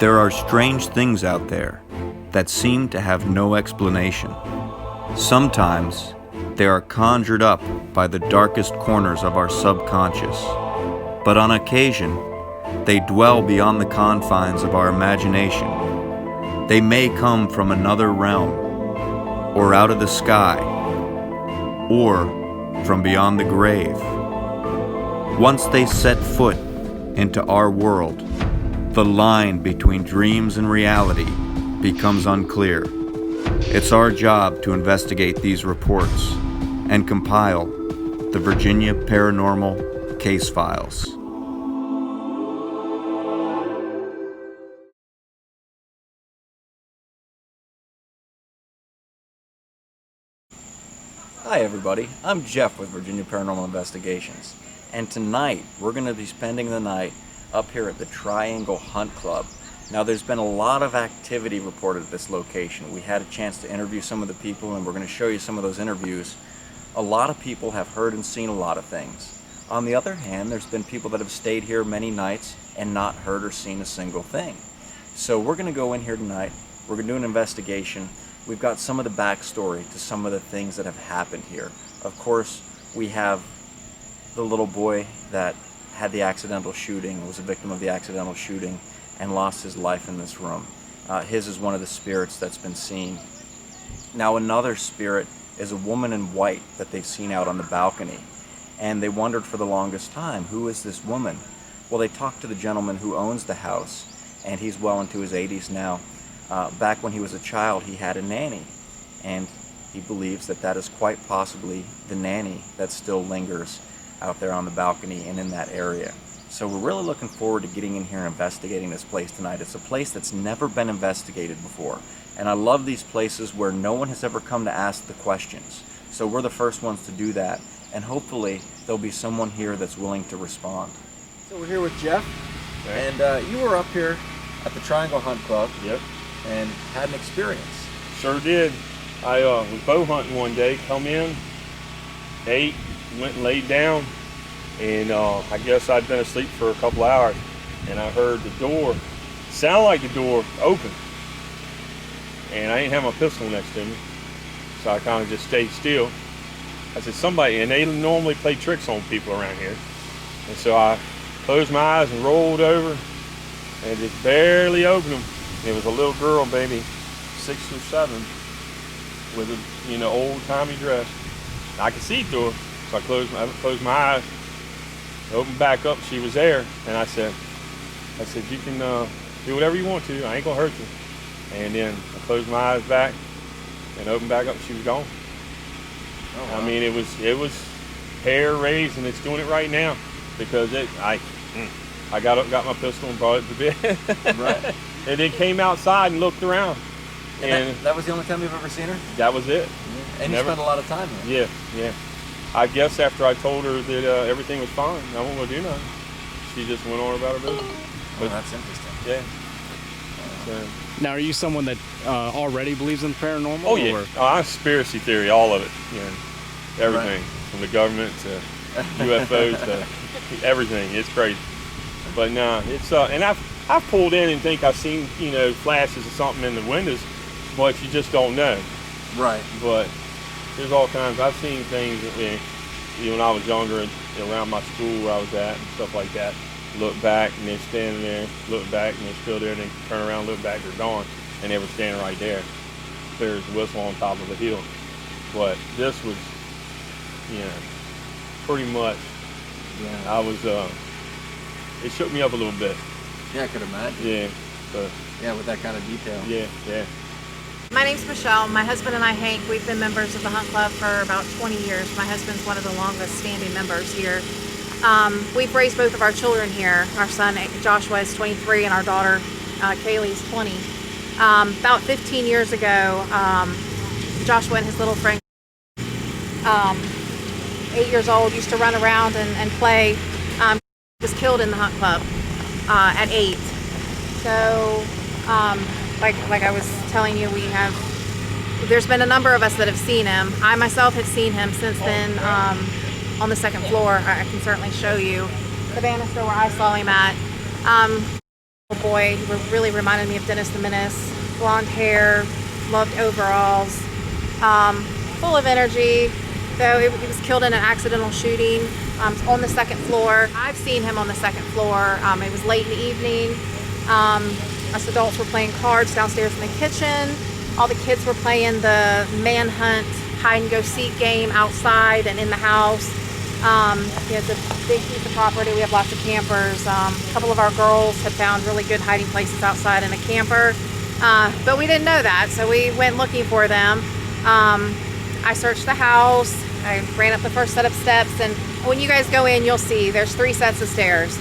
There are strange things out there that seem to have no explanation. Sometimes they are conjured up by the darkest corners of our subconscious, but on occasion they dwell beyond the confines of our imagination. They may come from another realm, or out of the sky, or from beyond the grave. Once they set foot into our world, the line between dreams and reality becomes unclear. It's our job to investigate these reports and compile the Virginia Paranormal Case Files. Hi everybody, I'm Jeff with Virginia Paranormal Investigations, and tonight we're going to be spending the night up here at the Triangle Hunt Club. Now there's been a lot of activity reported at this location. We had a chance to interview some of the people and we're going to show you some of those interviews. A lot of people have heard and seen a lot of things. On the other hand, there's been people that have stayed here many nights and not heard or seen a single thing. So we're going to go in here tonight, we're going to do an investigation. We've got some of the backstory to some of the things that have happened here. Of course, we have the little boy that had the accidental shooting, was a victim of the accidental shooting, and lost his life in this room. His is one of the spirits that's been seen. Now another spirit is a woman in white that they've seen out on the balcony, and they wondered for the longest time, who is this woman? Well, they talked to the gentleman who owns the house, and he's well into his 80s now. Back when he was a child, he had a nanny, and he believes that that is quite possibly the nanny that still lingers out there on the balcony and in that area. So we're really looking forward to getting in here and investigating this place tonight. It's a place that's never been investigated before, and I love these places where no one has ever come to ask the questions. So we're the first ones to do that, and hopefully there'll be someone here that's willing to respond. So we're here with Jeff, okay. And you were up here at the Triangle Hunt Club. Yep. And had an experience. Sure did. I was bow hunting one day, come in, ate, went and laid down, and I guess I'd been asleep for a couple hours, and I heard the door, sound like the door open, and I didn't have my pistol next to me, so I kind of just stayed still. I said, somebody, and they normally play tricks on people around here, and so I closed my eyes and rolled over, and just barely opened them. It was a little girl, maybe 6 or 7, with a old-timey dress. I could see through her, so I closed my eyes, opened back up. She was there, and I said, you can do whatever you want to. I ain't gonna hurt you. And then I closed my eyes back and opened back up. She was gone. Oh, wow. I mean, it was hair raised, and it's doing it right now because I got up, got my pistol, and brought it to bed. Right. And then came outside and looked around. And that was the only time you've ever seen her? That was it. Yeah. And you spent a lot of time here? Yeah. I guess after I told her that everything was fine, I wasn't going to do nothing, she just went on about her business. But that's interesting. Yeah. So, now, are you someone that already believes in paranormal? Oh, yeah. I'm conspiracy theory, all of it. Everything. Right. From the government to UFOs to everything. It's crazy. But no, it's and I've pulled in and think I've seen flashes of something in the windows, but you just don't know. Right. But there's all kinds. I've seen things that, when I was younger, around my school where I was at and stuff like that. Look back and they're standing there. Look back and they're still there. And then turn around, look back, they're gone, and they were standing right there, clear as a whistle on top of a hill. But this was, pretty much. Yeah. I was. It shook me up a little bit. Yeah, I could imagine. Yeah. But, yeah, with that kind of detail. Yeah. My name's Michelle. My husband and I, Hank, we've been members of the Hunt Club for about 20 years. My husband's one of the longest standing members here. We've raised both of our children here. Our son Joshua is 23 and our daughter Kaylee's 20. About 15 years ago, Joshua and his little friend, 8 years old, used to run around and play. Was killed in the Hunt Club at 8. So, like I was telling you, there's been a number of us that have seen him. I myself have seen him since then on the second floor. I can certainly show you the banister where I saw him at. boy. He really reminded me of Dennis the Menace. Blonde hair, loved overalls, full of energy. Though he was killed in an accidental shooting on the second floor. I've seen him on the second floor. It was late in the evening. Us adults were playing cards downstairs in the kitchen. All the kids were playing the manhunt, hide and go seek game outside and in the house. He has a big piece of property. We have lots of campers. A couple of our girls had found really good hiding places outside in a camper, but we didn't know that, so we went looking for them. I searched the house. I ran up the first set of steps, and when you guys go in, you'll see there's 3 sets of stairs.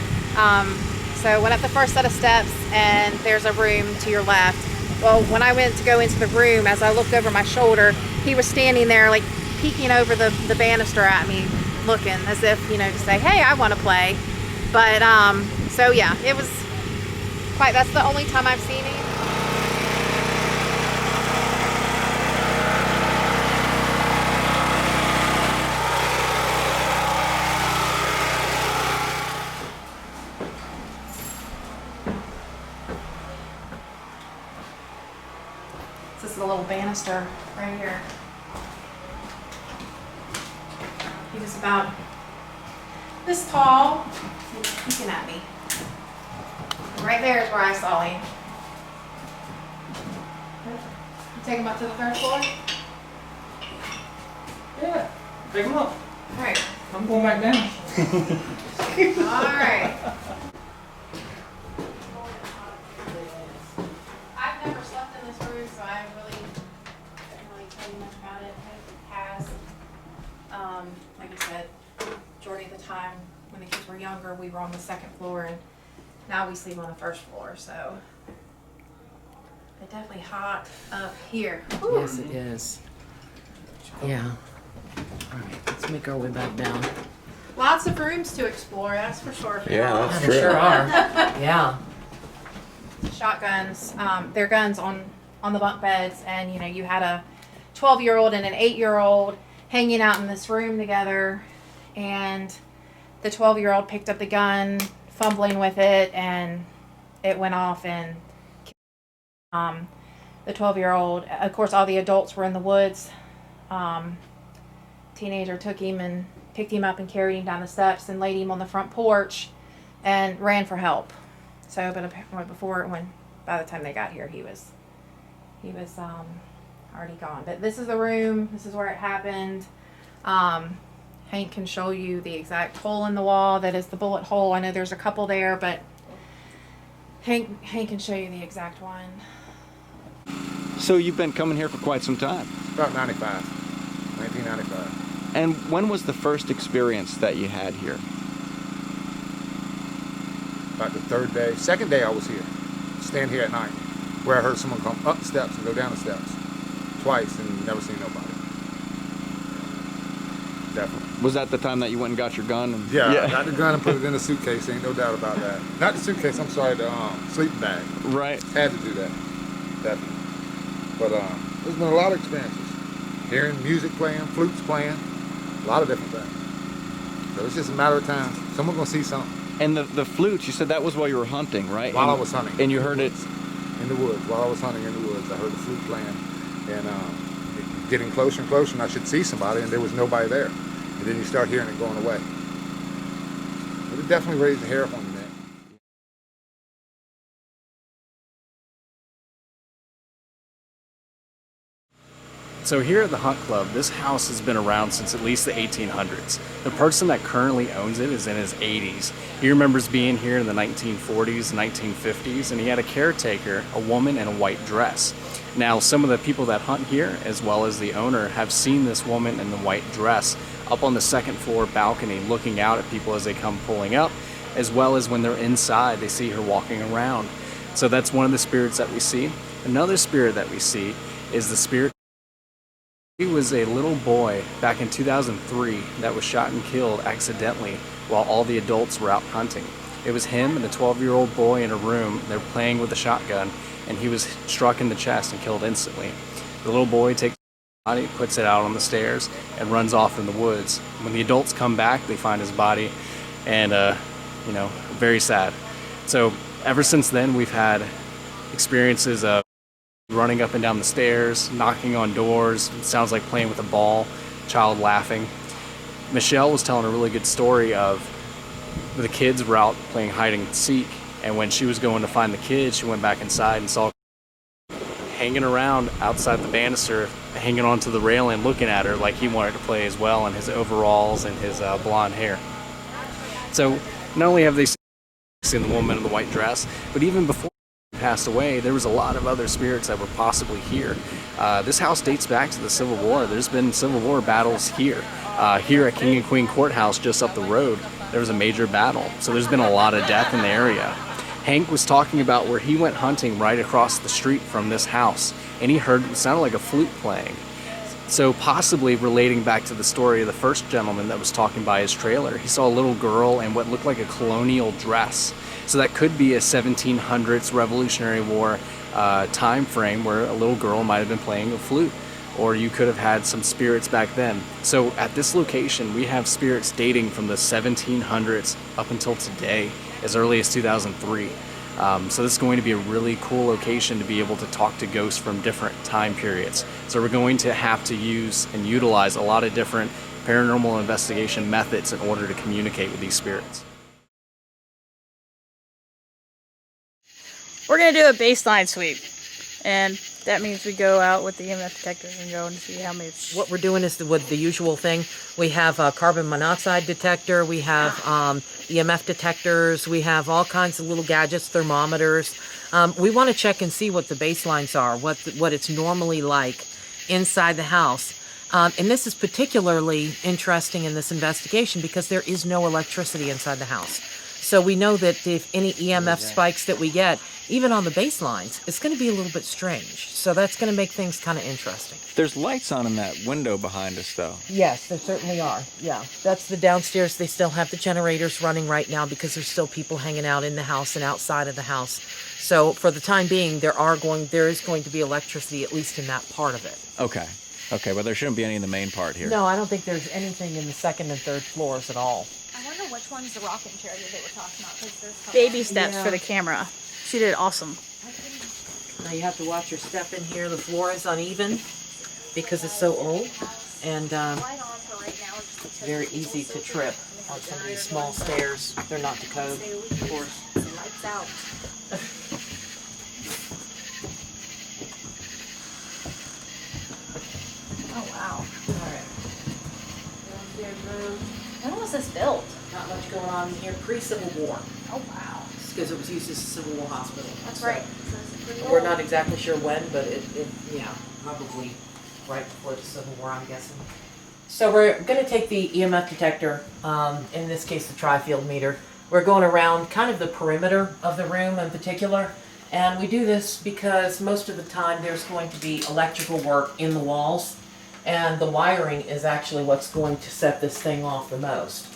So went up the first set of steps, and there's a room to your left. Well, when I went to go into the room, as I looked over my shoulder, he was standing there, like peeking over the banister at me, looking as if, you know, to say, hey, I want to play. But so yeah, it was quite, that's the only time I've seen him. This is a little banister right here. He was about this tall. He was peeking at me. Right there is where I saw him. You take him up to the 3rd floor? Yeah, pick them up. All right. I'm going back down. All right. I've never slept in this room, so I really can't really tell you much about it. It has, like I said, majority of the time when the kids were younger, we were on the 2nd floor, and now we sleep on the 1st floor. So it's definitely hot up here. Ooh. Yes, it is. Yeah. All right, let's make our way back down. Lots of rooms to explore, that's for sure. Yeah, that's Yeah, true. they sure are. Yeah. Shotguns. They're guns on the bunk beds, and you know, you had a 12-year-old and an 8-year-old hanging out in this room together, and the 12-year-old picked up the gun, fumbling with it, and it went off and the 12-year-old. Of course, all the adults were in the woods. Teenager took him and picked him up and carried him down the steps and laid him on the front porch and ran for help. So, but by the time they got here, he was already gone. But this is the room. This is where it happened. Hank can show you the exact hole in the wall that is the bullet hole. I know there's a couple there, but Hank can show you the exact one. So you've been coming here for quite some time. About 1995. And when was the first experience that you had here? About the 3rd day. 2nd day I was here. Stand here at night. Where I heard someone come up the steps and go down the steps. Twice and never seen nobody. Definitely. Was that the time that you went and got your gun? And, Yeah, I got the gun and put it in the suitcase. Ain't no doubt about that. Not the suitcase, I'm sorry, the sleeping bag. Right. Had to do that. Definitely. But there's been a lot of experiences. Hearing music playing, flutes playing, a lot of different things. So it's just a matter of time. Someone's gonna see something. And the flutes, you said that was while you were hunting, right? While I was hunting. And you heard it? In the woods. While I was hunting in the woods, I heard the flute playing. And getting closer and closer, and I should see somebody, and there was nobody there. And then you start hearing it going away. But it definitely raised the hair up on the neck. So here at the Hunt Club, this house has been around since at least the 1800s. The person that currently owns it is in his 80s. He remembers being here in the 1940s, 1950s, and he had a caretaker, a woman in a white dress. Now, some of the people that hunt here, as well as the owner, have seen this woman in the white dress up on the 2nd floor balcony looking out at people as they come pulling up, as well as when they're inside, they see her walking around. So that's one of the spirits that we see. Another spirit that we see is the spirit. He was a little boy back in 2003 that was shot and killed accidentally while all the adults were out hunting. It was him and a 12-year-old boy in a room. They're playing with a shotgun, and he was struck in the chest and killed instantly. The little boy takes his body, puts it out on the stairs, and runs off in the woods. When the adults come back, they find his body, and very sad. So Ever since then, we've had experiences of running up and down the stairs, knocking on doors. It sounds like playing with a ball, child laughing. Michelle was telling a really good story of the kids were out playing hide and seek, and when she was going to find the kids, she went back inside and saw hanging around outside the banister, hanging onto the railing, looking at her like he wanted to play as well in his overalls and his blonde hair. So not only have they seen the woman in the white dress, but even before she passed away, there was a lot of other spirits that were possibly here. This house dates back to the Civil War. There's been Civil War battles here. Here at King and Queen Courthouse, just up the road, there was a major battle. So there's been a lot of death in the area. Hank was talking about where he went hunting right across the street from this house, and he heard it sounded like a flute playing. So possibly relating back to the story of the first gentleman that was talking by his trailer, he saw a little girl in what looked like a colonial dress. So that could be a 1700s Revolutionary War time frame where a little girl might have been playing a flute, or you could have had some spirits back then. So at this location, we have spirits dating from the 1700s up until today, as early as 2003. So this is going to be a really cool location to be able to talk to ghosts from different time periods. So we're going to have to use and utilize a lot of different paranormal investigation methods in order to communicate with these spirits. We're going to do a baseline sweep, and that means we go out with the EMF detectors and go and see how many. What we're doing is with the usual thing. We have a carbon monoxide detector. We have EMF detectors. We have all kinds of little gadgets, thermometers. We want to check and see what the baselines are, what it's normally like inside the house. And this is particularly interesting in this investigation because there is no electricity inside the house. So we know that if any EMF spikes that we get, even on the baselines, it's going to be a little bit strange. So that's going to make things kind of interesting. There's lights on in that window behind us, though. Yes, there certainly are. Yeah, that's the downstairs. They still have the generators running right now because there's still people hanging out in the house and outside of the house. So for the time being, there is going to be electricity, at least in that part of it. Okay. Okay, but there shouldn't be any in the main part here. No, I don't think there's anything in the second and third floors at all. I wonder which one's the rocking chair that they were talking about, because there's Baby steps for the camera. She did awesome. Now you have to watch your step in here. The floor is uneven because it's so old, and it's very easy to trip on some of these small stairs. They're not to code, of course. Lights out. Oh wow. All right. Downstairs room. When was this built? Not much going on in here. Pre-Civil War. Oh wow. Because it was used as a Civil War hospital. That's So, right. we're not exactly sure when, but yeah, probably right before the Civil War, I'm guessing. So we're going to take the EMF detector, in this case the tri-field meter. We're going around kind of the perimeter of the room in particular. And we do this because most of the time there's going to be electrical work in the walls. And the wiring is actually what's going to set this thing off the most.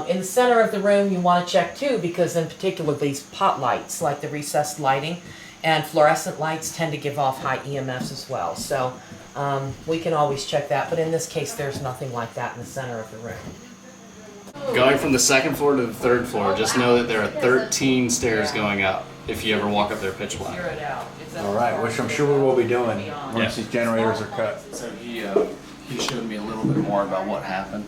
In the center of the room you want to check too, because in particular these pot lights, like the recessed lighting and fluorescent lights, tend to give off high EMFs as well. So we can always check that, but in this case there's nothing like that in the center of the room. Going from the second floor to the third floor, just know that there are 13 stairs going up if you ever walk up there pitch black. Zero it out. All right, which I'm sure we will be doing once these generators are cut. So he showed me a little bit more about what happened.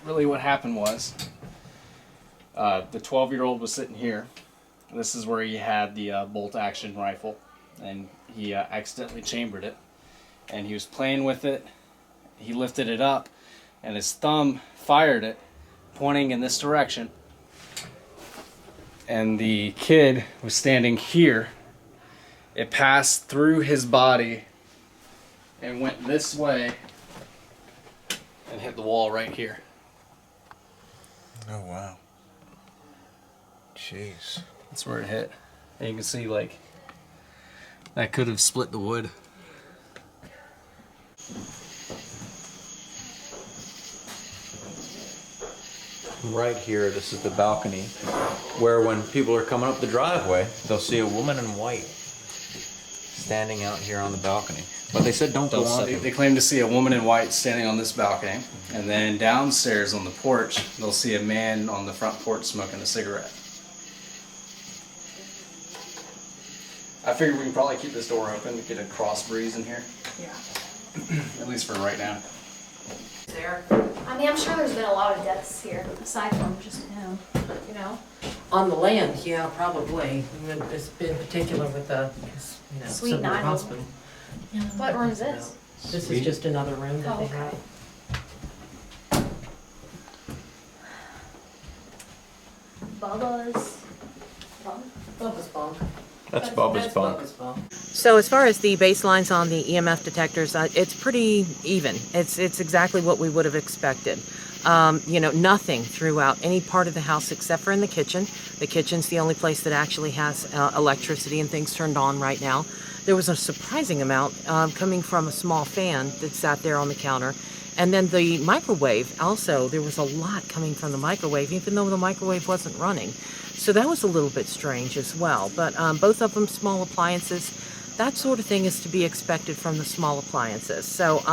Really what happened was the 12-year-old was sitting here. This is where he had the bolt action rifle, and he accidentally chambered it, and he was playing with it. He lifted it up and his thumb fired it, pointing in this direction, and the kid was standing here. It passed through his body and went this way and hit the wall right here. Oh, wow. Jeez. That's where it hit. And you can see, like, that could have split the wood. Right here, this is the balcony, where when people are coming up the driveway, they'll see a woman in white standing out here on the balcony. But they said don't go on. They claim to see a woman in white standing on this balcony, and then downstairs on the porch, they'll see a man on the front porch smoking a cigarette. I figure we can probably keep this door open to get a cross breeze in here. Yeah. At least for right now. There. I mean, I'm sure there's been a lot of deaths here, aside from just him, you know? On the land, yeah, probably. It's been particular with the, Sweet Silver Nile. Hospital. Yeah, What room is this? This is just another room that Oh, they okay. have. Bubba's. Bunk? Bubba's bunk. That's Bubba's bunk. Bubba's bunk. So as far as the baselines on the EMF detectors, it's pretty even. It's exactly what we would have expected. Nothing throughout any part of the house except for in the kitchen. The kitchen's the only place that actually has electricity and things turned on right now. There was a surprising amount coming from a small fan that sat there on the counter. And then the microwave, also, there was a lot coming from the microwave, even though the microwave wasn't running. So that was a little bit strange as well. But both of them small appliances. That sort of thing is to be expected from the small appliances. So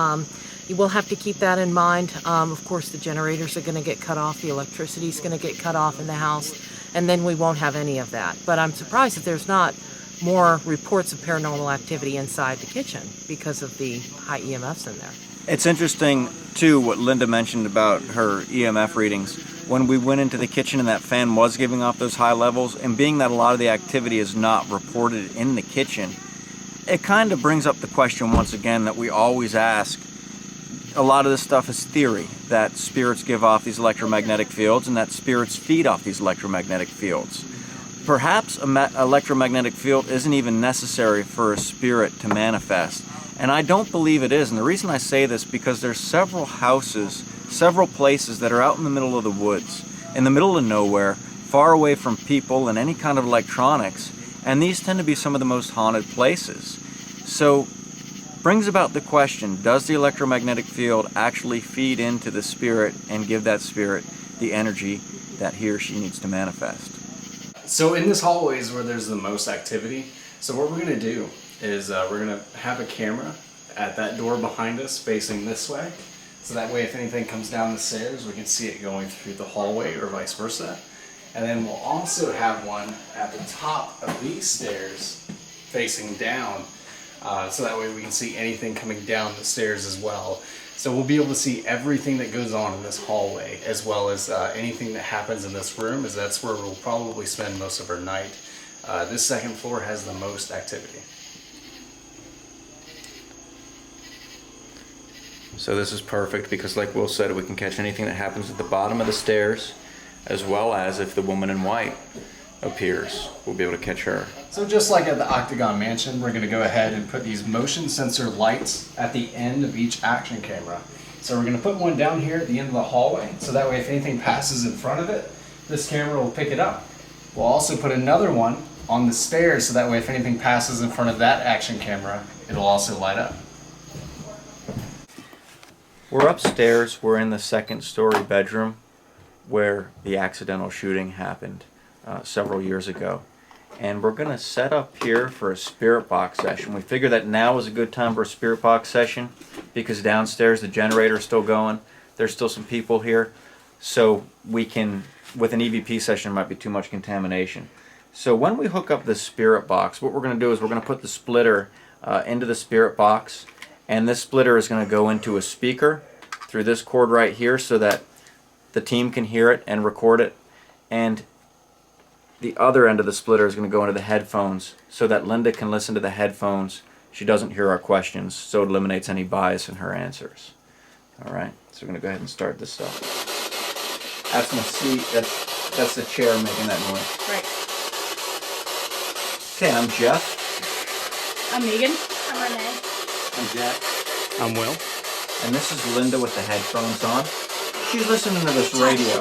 you will have to keep that in mind. Of course, the generators are going to get cut off. The electricity is going to get cut off in the house. And then we won't have any of that. But I'm surprised that there's not more reports of paranormal activity inside the kitchen because of the high EMFs in there. It's interesting, too, what Linda mentioned about her EMF readings. When we went into the kitchen and that fan was giving off those high levels, and being that a lot of the activity is not reported in the kitchen, it kind of brings up the question once again that we always ask. A lot of this stuff is theory, that spirits give off these electromagnetic fields and that spirits feed off these electromagnetic fields. Perhaps an electromagnetic field isn't even necessary for a spirit to manifest. And I don't believe it is. And the reason I say this because there's several houses, several places that are out in the middle of the woods, in the middle of nowhere, far away from people and any kind of electronics. And these tend to be some of the most haunted places. So brings about the question, does the electromagnetic field actually feed into the spirit and give that spirit the energy that he or she needs to manifest? So in this hallway is where there's the most activity. So what we're going to do is we're going to have a camera at that door behind us facing this way. So that way if anything comes down the stairs, we can see it going through the hallway or vice versa. And then we'll also have one at the top of these stairs facing down. So that way we can see anything coming down the stairs as well. So we'll be able to see everything that goes on in this hallway, as well as anything that happens in this room, as that's where we'll probably spend most of our night. This second floor has the most activity. So this is perfect because like Will said, we can catch anything that happens at the bottom of the stairs, as well as if the woman in white appears, we'll be able to catch her. So just like at the Octagon Mansion, we're going to go ahead and put these motion sensor lights at the end of each action camera. So we're going to put one down here at the end of the hallway, so that way if anything passes in front of it, this camera will pick it up. We'll also put another one on the stairs, so that way if anything passes in front of that action camera, it'll also light up. We're upstairs, we're in the second story bedroom where the accidental shooting happened several years ago. And we're going to set up here for a spirit box session. We figure that now is a good time for a spirit box session because downstairs the generator's still going. There's still some people here. So we can, with an EVP session, it might be too much contamination. So when we hook up the spirit box, what we're going to do is we're going to put the splitter into the spirit box. And this splitter is going to go into a speaker through this cord right here so that the team can hear it and record it. And the other end of the splitter is going to go into the headphones so that Linda can listen to the headphones. She doesn't hear our questions, so it eliminates any bias in her answers. All right, so we're going to go ahead and start this up. That's my seat. That's the chair making that noise. Right. Okay, I'm Jeff. I'm Megan. I'm Renee. I'm Jack. I'm Will. And this is Linda with the headphones on. She's listening to this radio.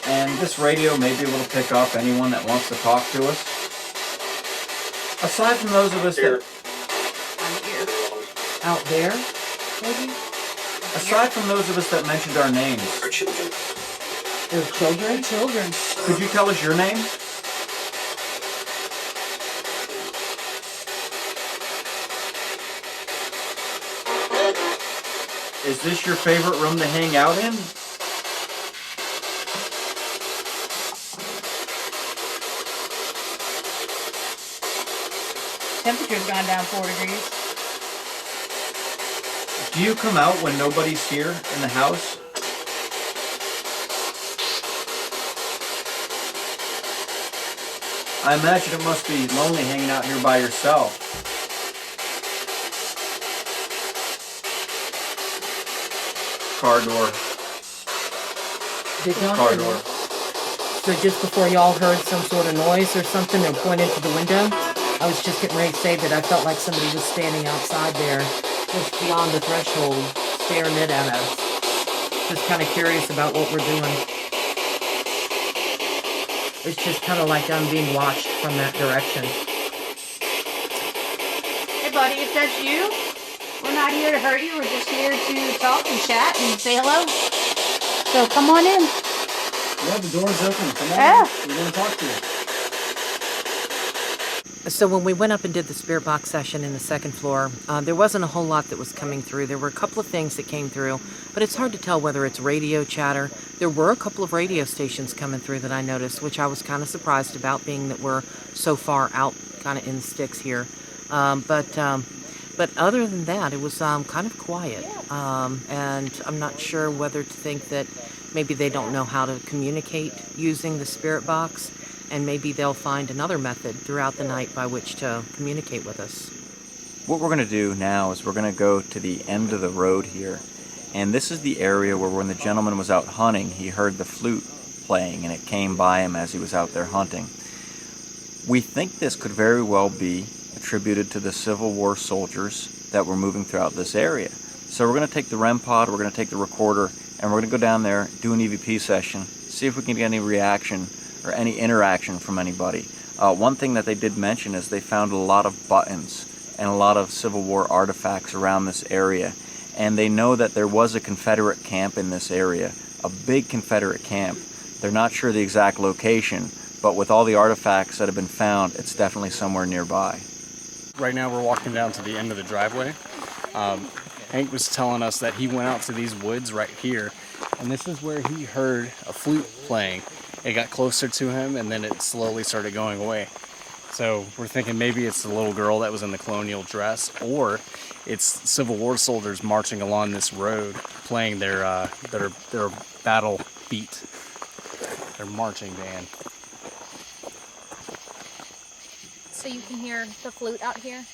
And this radio may be able to pick up anyone that wants to talk to us. Aside from those of us that... Out there, maybe? Aside from those of us that mentioned our names. They're children? Children. Could you tell us your name? Is this your favorite room to hang out in? Temperature's gone down 4 degrees. Do you come out when nobody's here in the house? I imagine it must be lonely hanging out here by yourself. Car door. Did y'all Car hear door. that? So just before y'all heard some sort of noise or something or pointed to the window, I was just getting ready to say that I felt like somebody was standing outside there, just beyond the threshold, staring it at us. Just kind of curious about what we're doing. It's just kind of like I'm being watched from that direction. Hey, buddy, if that's you, we're not here to hurt you. We're just here to talk and chat and say hello. So come on in. Yeah, the door's open. Come on. Yeah. We want to talk to you. So when we went up and did the spirit box session in the second floor, there wasn't a whole lot that was coming through. There were a couple of things that came through, but it's hard to tell whether it's radio chatter. There were a couple of radio stations coming through that I noticed, which I was kind of surprised about, being that we're so far out kind of in the sticks here. But other than that, it was kind of quiet. And I'm not sure whether to think that maybe they don't know how to communicate using the spirit box, and maybe they'll find another method throughout the night by which to communicate with us. What we're going to do now is we're going to go to the end of the road here. And this is the area where when the gentleman was out hunting, he heard the flute playing and it came by him as he was out there hunting. We think this could very well be attributed to the Civil War soldiers that were moving throughout this area. So we're going to take the REM pod, we're going to take the recorder, and we're going to go down there, do an EVP session, see if we can get any reaction or any interaction from anybody. One thing that they did mention is they found a lot of buttons and a lot of Civil War artifacts around this area. And they know that there was a Confederate camp in this area, a big Confederate camp. They're not sure the exact location, but with all the artifacts that have been found, it's definitely somewhere nearby. Right now we're walking down to the end of the driveway. Hank was telling us that he went out to these woods right here, and this is where he heard a flute playing. It got closer to him, and then it slowly started going away. So we're thinking maybe it's the little girl that was in the colonial dress, or it's Civil War soldiers marching along this road, playing their battle beat, their marching band. So you can hear the flute out here.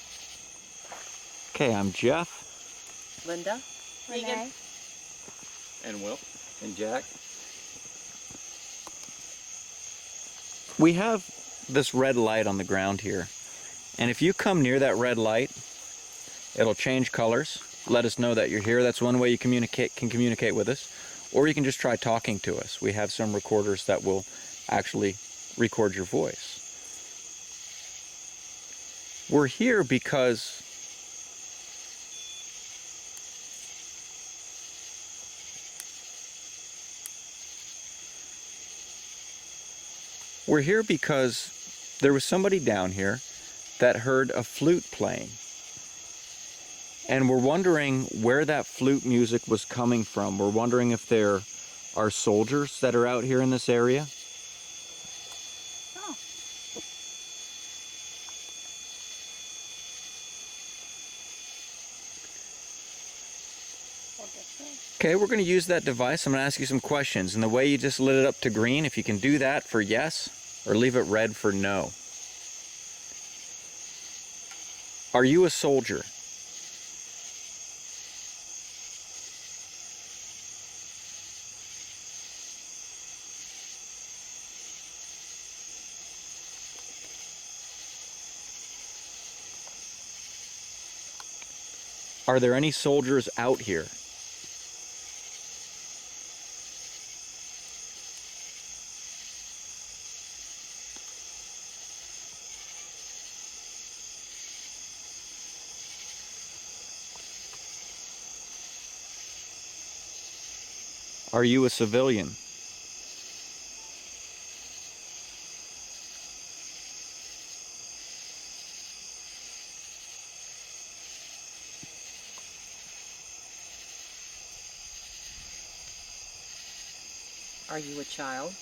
Okay, I'm Jeff. Linda? Megan. And Will. And Jack. We have this red light on the ground here, and if you come near that red light, it'll change colors, let us know that you're here. That's one way you can communicate with us, or you can just try talking to us. We have some recorders that will actually record your voice. We're here because there was somebody down here that heard a flute playing. And we're wondering where that flute music was coming from. We're wondering if there are soldiers that are out here in this area. Oh. Okay, we're going to use that device. I'm going to ask you some questions. And the way you just lit it up to green, if you can do that for yes, or leave it red for no. Are you a soldier? Are there any soldiers out here? Are you a civilian? Are you a child?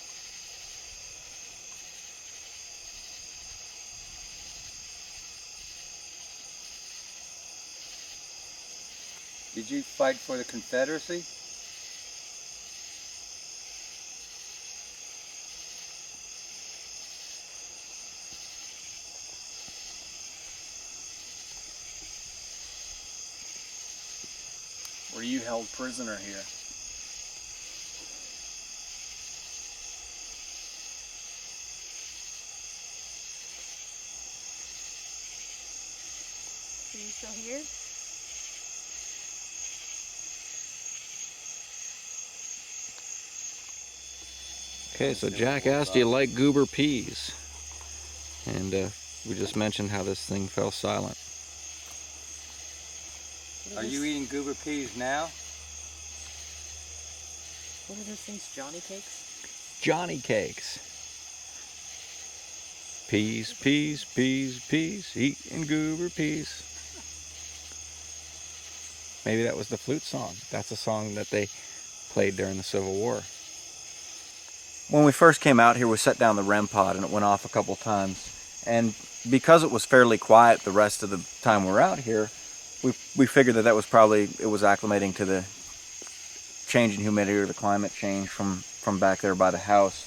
Did you fight for the Confederacy? Were you held prisoner here? Are you still here? Okay, so Jack asked, do you like goober peas? And we just mentioned how this thing fell silent. Are you eating goober peas now? What are those things, Johnny cakes? Johnny cakes. Peas, peas, peas, peas, eating goober peas. Maybe that was the flute song. That's a song that they played during the Civil War. When we first came out here, we set down the REM pod and it went off a couple times. And because it was fairly quiet the rest of the time we're out here, we figured that was probably, it was acclimating to the change in humidity or the climate change from back there by the house,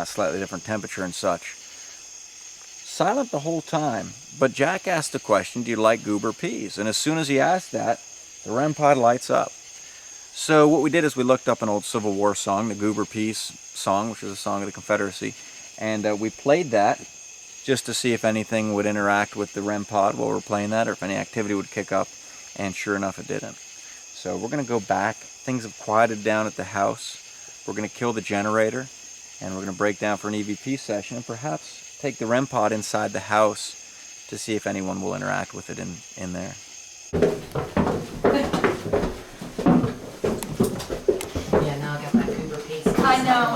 slightly different temperature and such. Silent the whole time, but Jack asked the question, do you like goober peas? And as soon as he asked that, the REM pod lights up. So what we did is we looked up an old Civil War song, the Goober Peas song, which is a song of the Confederacy, and we played that just to see if anything would interact with the REM pod while we're playing that, or if any activity would kick up, and sure enough it didn't. So we're going to go back. Things have quieted down at the house. We're going to kill the generator, and we're going to break down for an EVP session, and perhaps take the REM pod inside the house to see if anyone will interact with it in there. Yeah, now I got that goober piece. I know.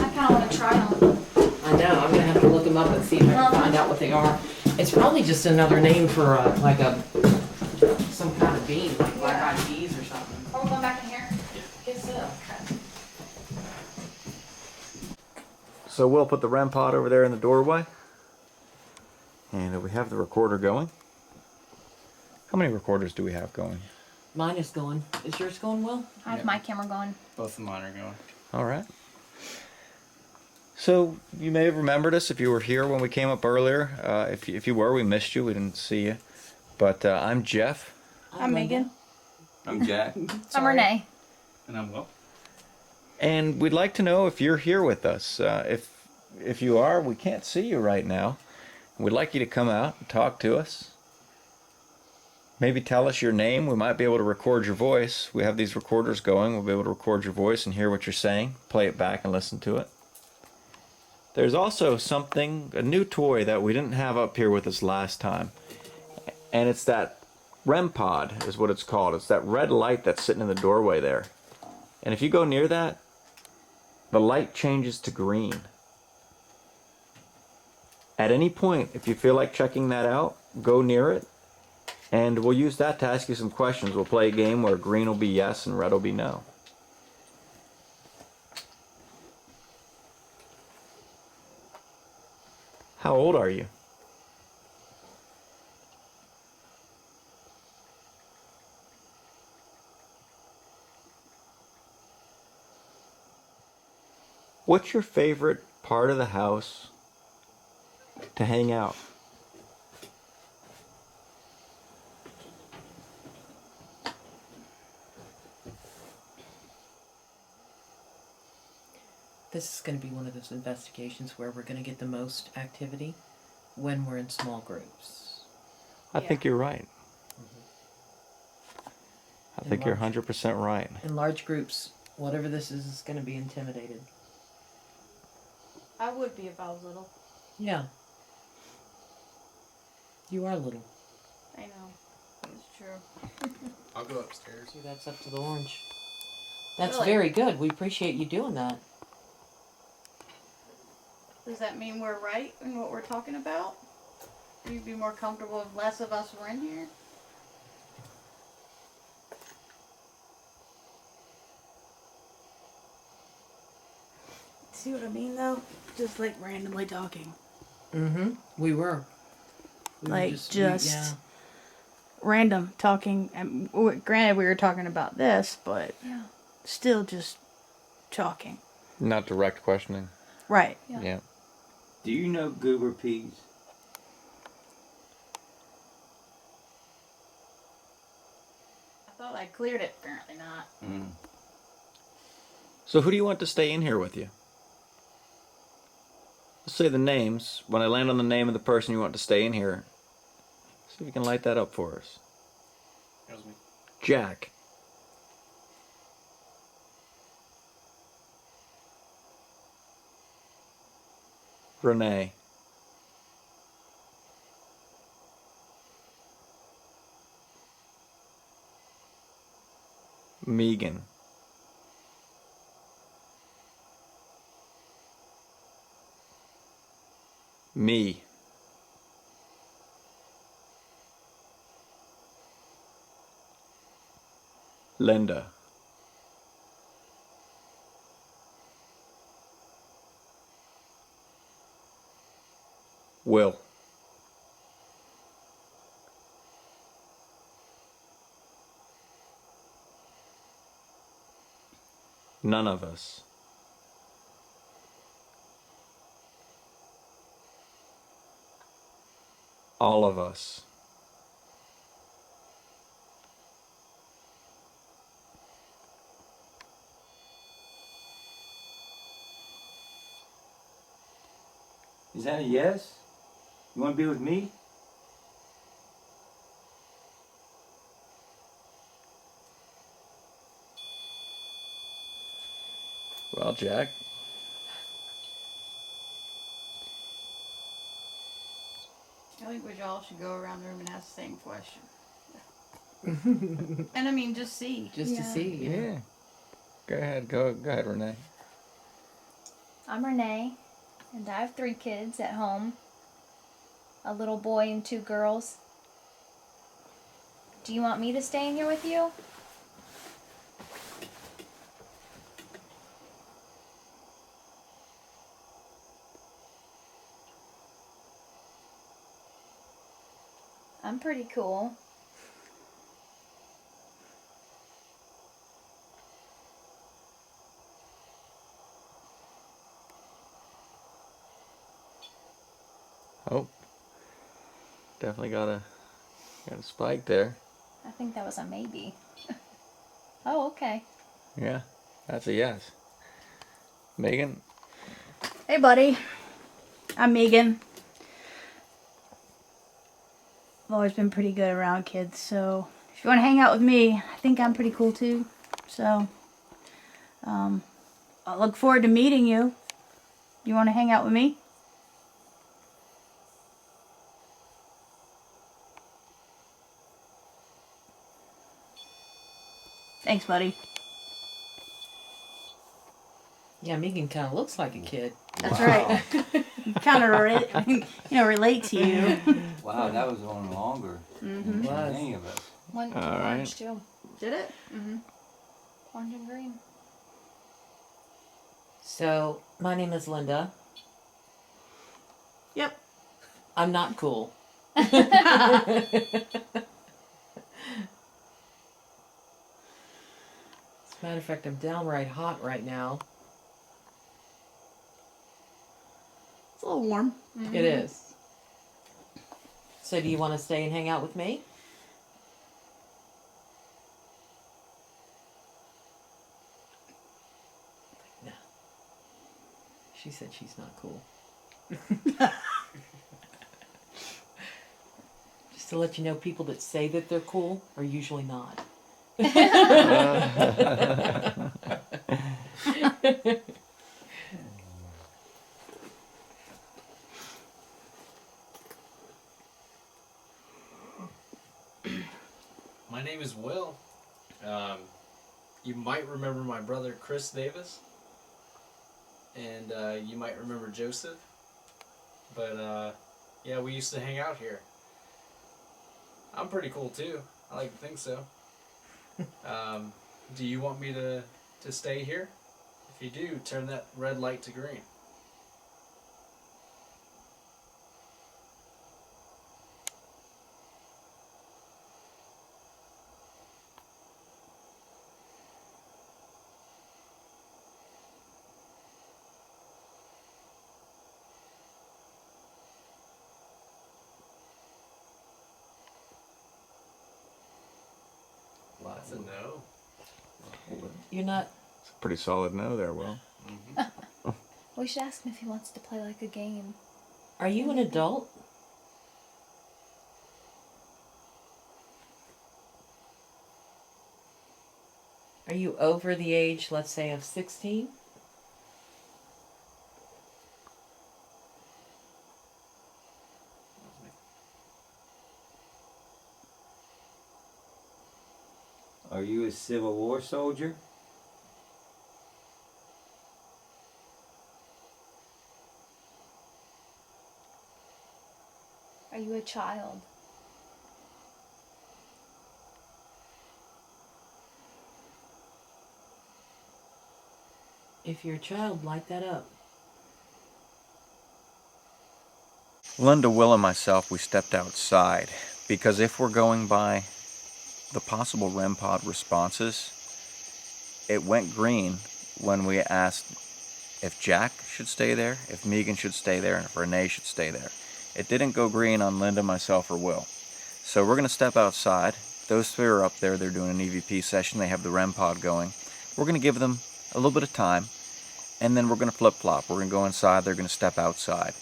I kind of want to try them. I know. I'm gonna have to look them up and see if I can find out what they are. It's probably just another name for like some kind of bean, like black-eyed peas or something. Are we going back in here? I guess so. So we'll put the REM pod over there in the doorway, and we have the recorder going. How many recorders do we have going? Mine is going. Is yours going well? I have my camera going. Both of mine are going. All right. So you may have remembered us if you were here when we came up earlier. If you were, we missed you. We didn't see you. But I'm Jeff. I'm Megan. I'm Jack. I'm Renee. And I'm Will. And we'd like to know if you're here with us. If you are, we can't see you right now. We'd like you to come out and talk to us. Maybe tell us your name. We might be able to record your voice. We have these recorders going. We'll be able to record your voice and hear what you're saying, play it back and listen to it. There's also a new toy that we didn't have up here with us last time. And it's that REM pod is what it's called. It's that red light that's sitting in the doorway there. And if you go near that, the light changes to green. At any point, if you feel like checking that out, go near it. And we'll use that to ask you some questions. We'll play a game where green will be yes and red will be no. How old are you? What's your favorite part of the house to hang out? This is going to be one of those investigations where we're going to get the most activity when we're in small groups. I think you're right. I think you're 100% right. In large groups, whatever this is going to be intimidated. I would be if I was little. Yeah. You are little. I know. It's true. I'll go upstairs. See, that's up to the orange. That's Really? very good. We appreciate you doing that. Does that mean we're right in what we're talking about? Would you be more comfortable if less of us were in here? See what I mean, though? Just like randomly talking. Mm-hmm. We were. We were Like, yeah. random talking. And granted, we were talking about this, but still just talking. Not direct questioning. Right. Yeah. Do you know goober peas? I thought I cleared it. Apparently not. Mm. So who do you want to stay in here with you? Let's say the names. When I land on the name of the person you want to stay in here, see if you can light that up for us. That was me. Jack. Renee. Megan. Me. Linda. Will. None of us. All of us. Is that a yes? You want to be with me? Well, Jack. I think we all should go around the room and ask the same question. And I mean, just see. Just to see. Yeah. Go ahead, Renee. I'm Renee, and I have 3 kids at home. A little boy and 2 girls. Do you want me to stay in here with you? I'm pretty cool. Oh. Definitely got a spike there. I think that was a maybe. Oh, okay. Yeah. That's a yes. Megan? Hey, buddy. I'm Megan. I've always been pretty good around kids, so if you want to hang out with me, I think I'm pretty cool too. So, I look forward to meeting you. You want to hang out with me? Thanks, buddy. Yeah, Megan kind of looks like a kid. That's right. Kind of, relate to you. Wow, that was on longer than any of us. One All orange right. too. Did it? Mm-hmm. Orange and green. So, my name is Linda. Yep. I'm not cool. As a matter of fact, I'm downright hot right now. It's a little warm. It is. So do you want to stay and hang out with me? No. She said she's not cool. Just to let you know, people that say that they're cool are usually not. My name is Will. You might remember my brother Chris Davis, and you might remember Joseph. But yeah, we used to hang out here. I'm pretty cool too. I like to think so. Do you want me to stay here If you do, turn that red light to green. Lots of no. You're not. It's a pretty solid no there, Will. We should ask him if he wants to play like a game. Are you an adult? Are you over the age, let's say, of 16? Are you a Civil War soldier? Are you a child? If you're a child, light that up. Linda, Will, and myself, we stepped outside because if we're going by the possible REM pod responses, it went green when we asked if Jack should stay there, if Megan should stay there, and if Renee should stay there. It didn't go green on Linda, myself, or Will. So we're going to step outside. Those three are up there. They're doing an EVP session. They have the REM pod going. We're going to give them a little bit of time, and then we're going to flip-flop. We're going to go inside. They're going to step outside.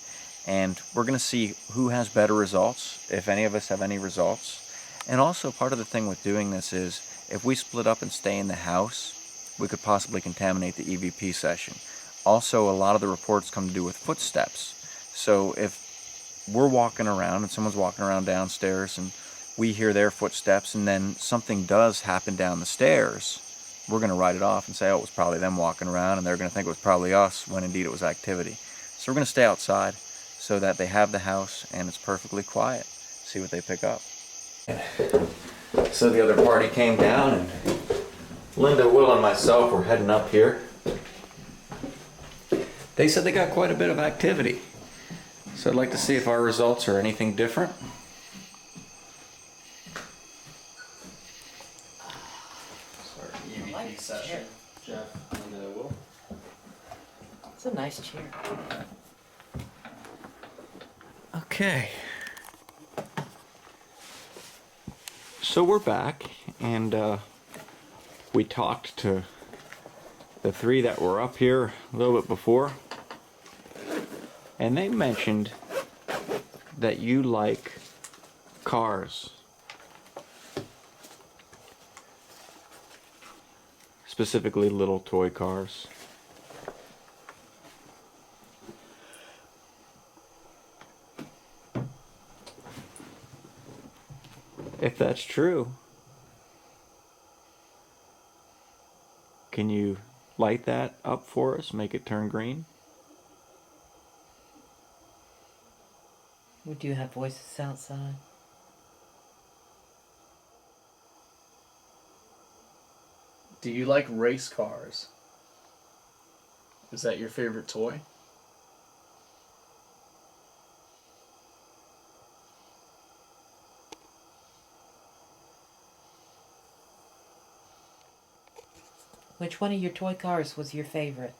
And we're going to see who has better results, if any of us have any results. And also, part of the thing with doing this is, if we split up and stay in the house, we could possibly contaminate the EVP session. Also, a lot of the reports come to do with footsteps. So if we're walking around and someone's walking around downstairs and we hear their footsteps and then something does happen down the stairs, we're going to write it off and say, oh, it was probably them walking around, and they're going to think it was probably us when indeed it was activity. So we're going to stay outside so that they have the house and it's perfectly quiet. See what they pick up. So the other party came down and Linda, Will, and myself were heading up here. They said they got quite a bit of activity. So I'd like to see if our results are anything different. Sorry, EVP session. Jeff, Linda, Will. It's a nice chair. Okay. So we're back, and we talked to the three that were up here a little bit before, and they mentioned that you like cars. Specifically little toy cars. If that's true, can you light that up for us, make it turn green? Would you have voices outside? Do you like race cars? Is that your favorite toy? Which one of your toy cars was your favorite?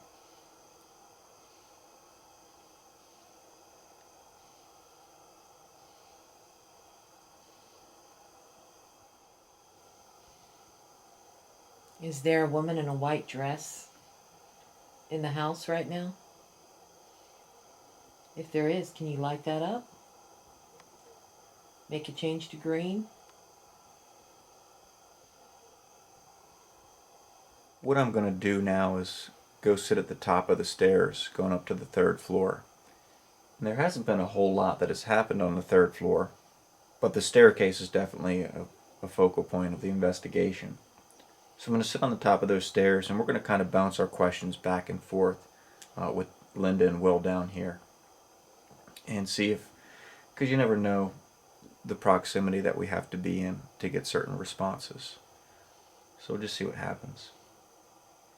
Is there a woman in a white dress in the house right now? If there is, can you light that up? Make it change to green? What I'm going to do now is go sit at the top of the stairs going up to the 3rd floor. And there hasn't been a whole lot that has happened on the 3rd floor, but the staircase is definitely a focal point of the investigation. So I'm going to sit on the top of those stairs and we're going to kind of bounce our questions back and forth with Linda and Will down here. And see if, because you never know the proximity that we have to be in to get certain responses. So we'll just see what happens.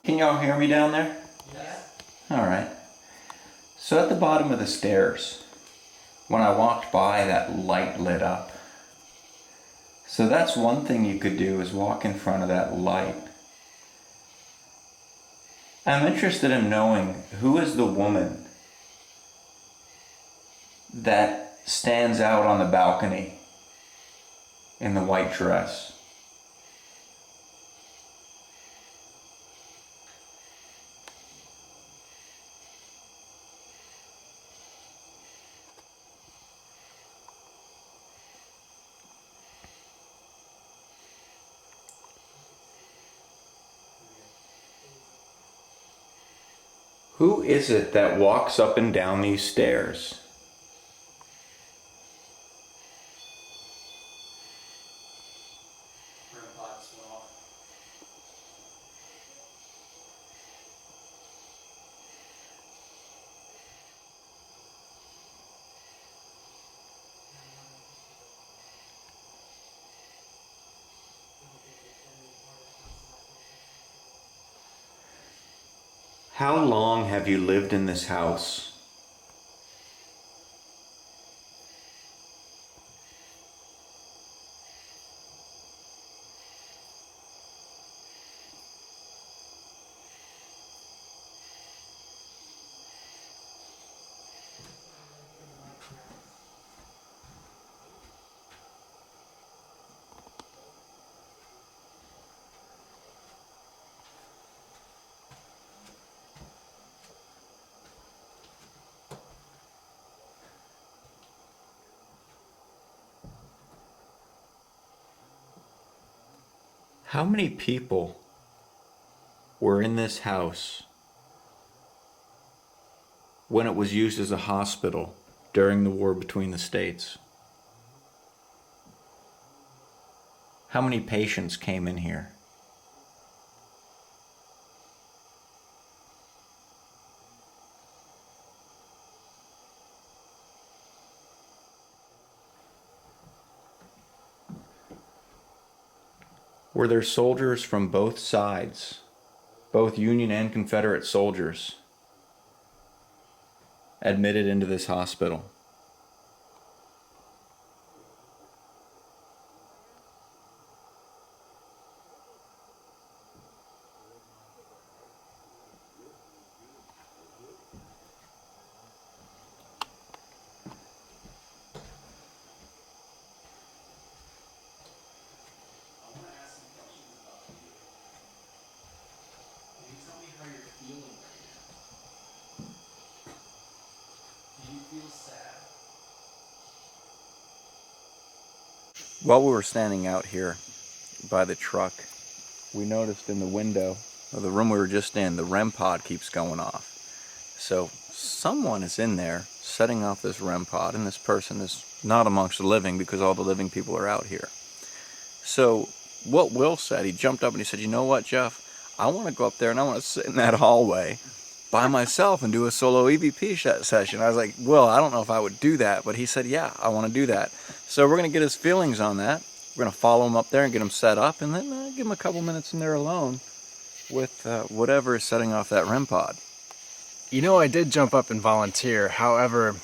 Can y'all hear me down there? So at the bottom of the stairs, when I walked by, that light lit up. So that's one thing you could do, is walk in front of that light. I'm interested in knowing, who is the woman that stands out on the balcony in the white dress? Who is it that walks up and down these stairs? How long have you lived in this house? How many people were in this house when it was used as a hospital during the war between the states? How many patients came in here? Were there soldiers from both sides, both Union and Confederate soldiers, admitted into this hospital? While we were standing out here by the truck, we noticed in the window of the room we were just in, the REM pod keeps going off. So someone is in there setting off this REM pod, and this person is not amongst the living because all the living people are out here. So what Will said, he jumped up and he said, "You know what, Jeff? I want to go up there and I want to sit in that hallway by myself and do a solo EVP session." I was like, "Will, I don't know if I would do that," but he said, "Yeah, I want to do that." So we're going to get his feelings on that. We're going to follow him up there and get him set up, and then give him a couple minutes in there alone with whatever is setting off that REM pod. You know, I did jump up and volunteer. However,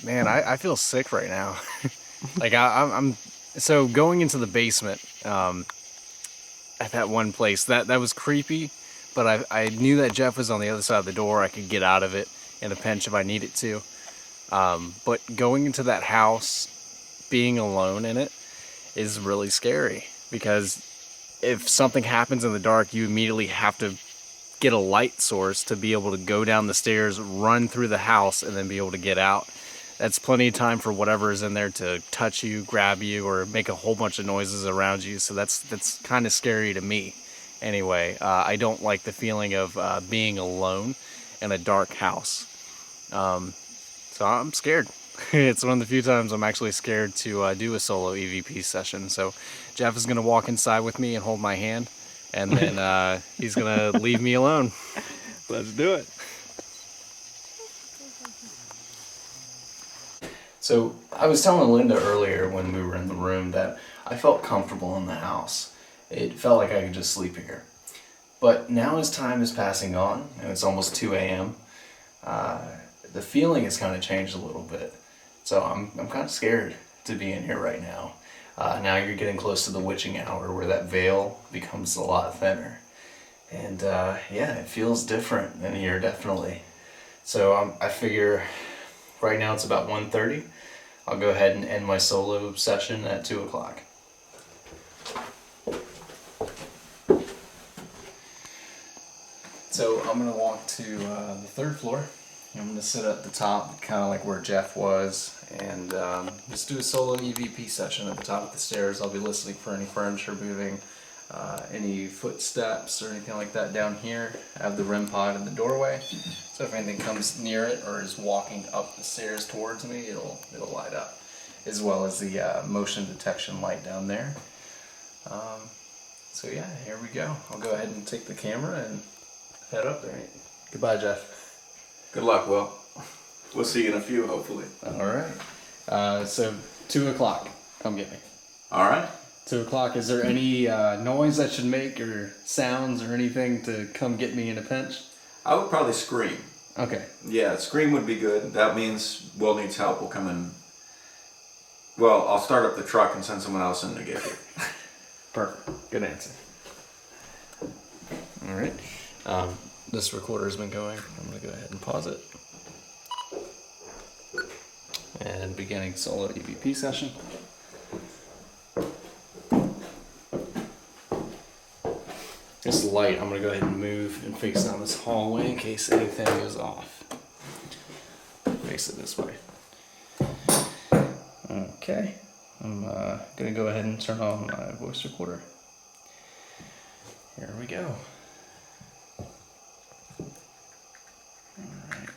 man, I feel sick right now. Like I'm so going into the basement at that one place, that was creepy, but I knew that Jeff was on the other side of the door. I could get out of it in a pinch if I needed to. But going into that house, being alone in it, is really scary, because if something happens in the dark, you immediately have to get a light source to be able to go down the stairs, run through the house, and then be able to get out. That's plenty of time for whatever is in there to touch you, grab you, or make a whole bunch of noises around you. So that's kind of scary to me. Anyway, I don't like the feeling of being alone in a dark house. So I'm scared. It's one of the few times I'm actually scared to do a solo EVP session. So Jeff is going to walk inside with me and hold my hand, and then he's going to leave me alone. Let's do it. So I was telling Linda earlier when we were in the room that I felt comfortable in the house. It felt like I could just sleep here. But now as time is passing on, and it's almost 2 a.m., the feeling has kind of changed a little bit. So I'm kind of scared to be in here right now. Now you're getting close to the witching hour where that veil becomes a lot thinner. And yeah, it feels different in here, definitely. So I figure right now it's about 1:30. I'll go ahead and end my solo session at 2 o'clock. So I'm gonna walk to the 3rd floor. I'm gonna sit at the top, kind of like where Jeff was, and just do a solo EVP session at the top of the stairs. I'll be listening for any furniture moving, any footsteps or anything like that down here. I have the REM pod in the doorway, so if anything comes near it or is walking up the stairs towards me, it'll light up, as well as the motion detection light down there. So yeah, here we go. I'll go ahead and take the camera and head up there. Goodbye, Jeff. Good luck, Will. We'll see you in a few, hopefully. All right. So 2 o'clock. Come get me. All right. 2 o'clock. Is there any noise I should make or sounds or anything to come get me in a pinch? I would probably scream. Okay. Yeah, scream would be good. That means Will needs help. We'll come in. Well, I'll start up the truck and send someone else in to get you. Perfect. Good answer. All right. This recorder's been going. I'm going to go ahead and pause it. And beginning solo EVP session. This light, I'm going to go ahead and move and face down this hallway in case anything goes off. Face it this way. Okay. I'm going to go ahead and turn on my voice recorder. Here we go. Alright.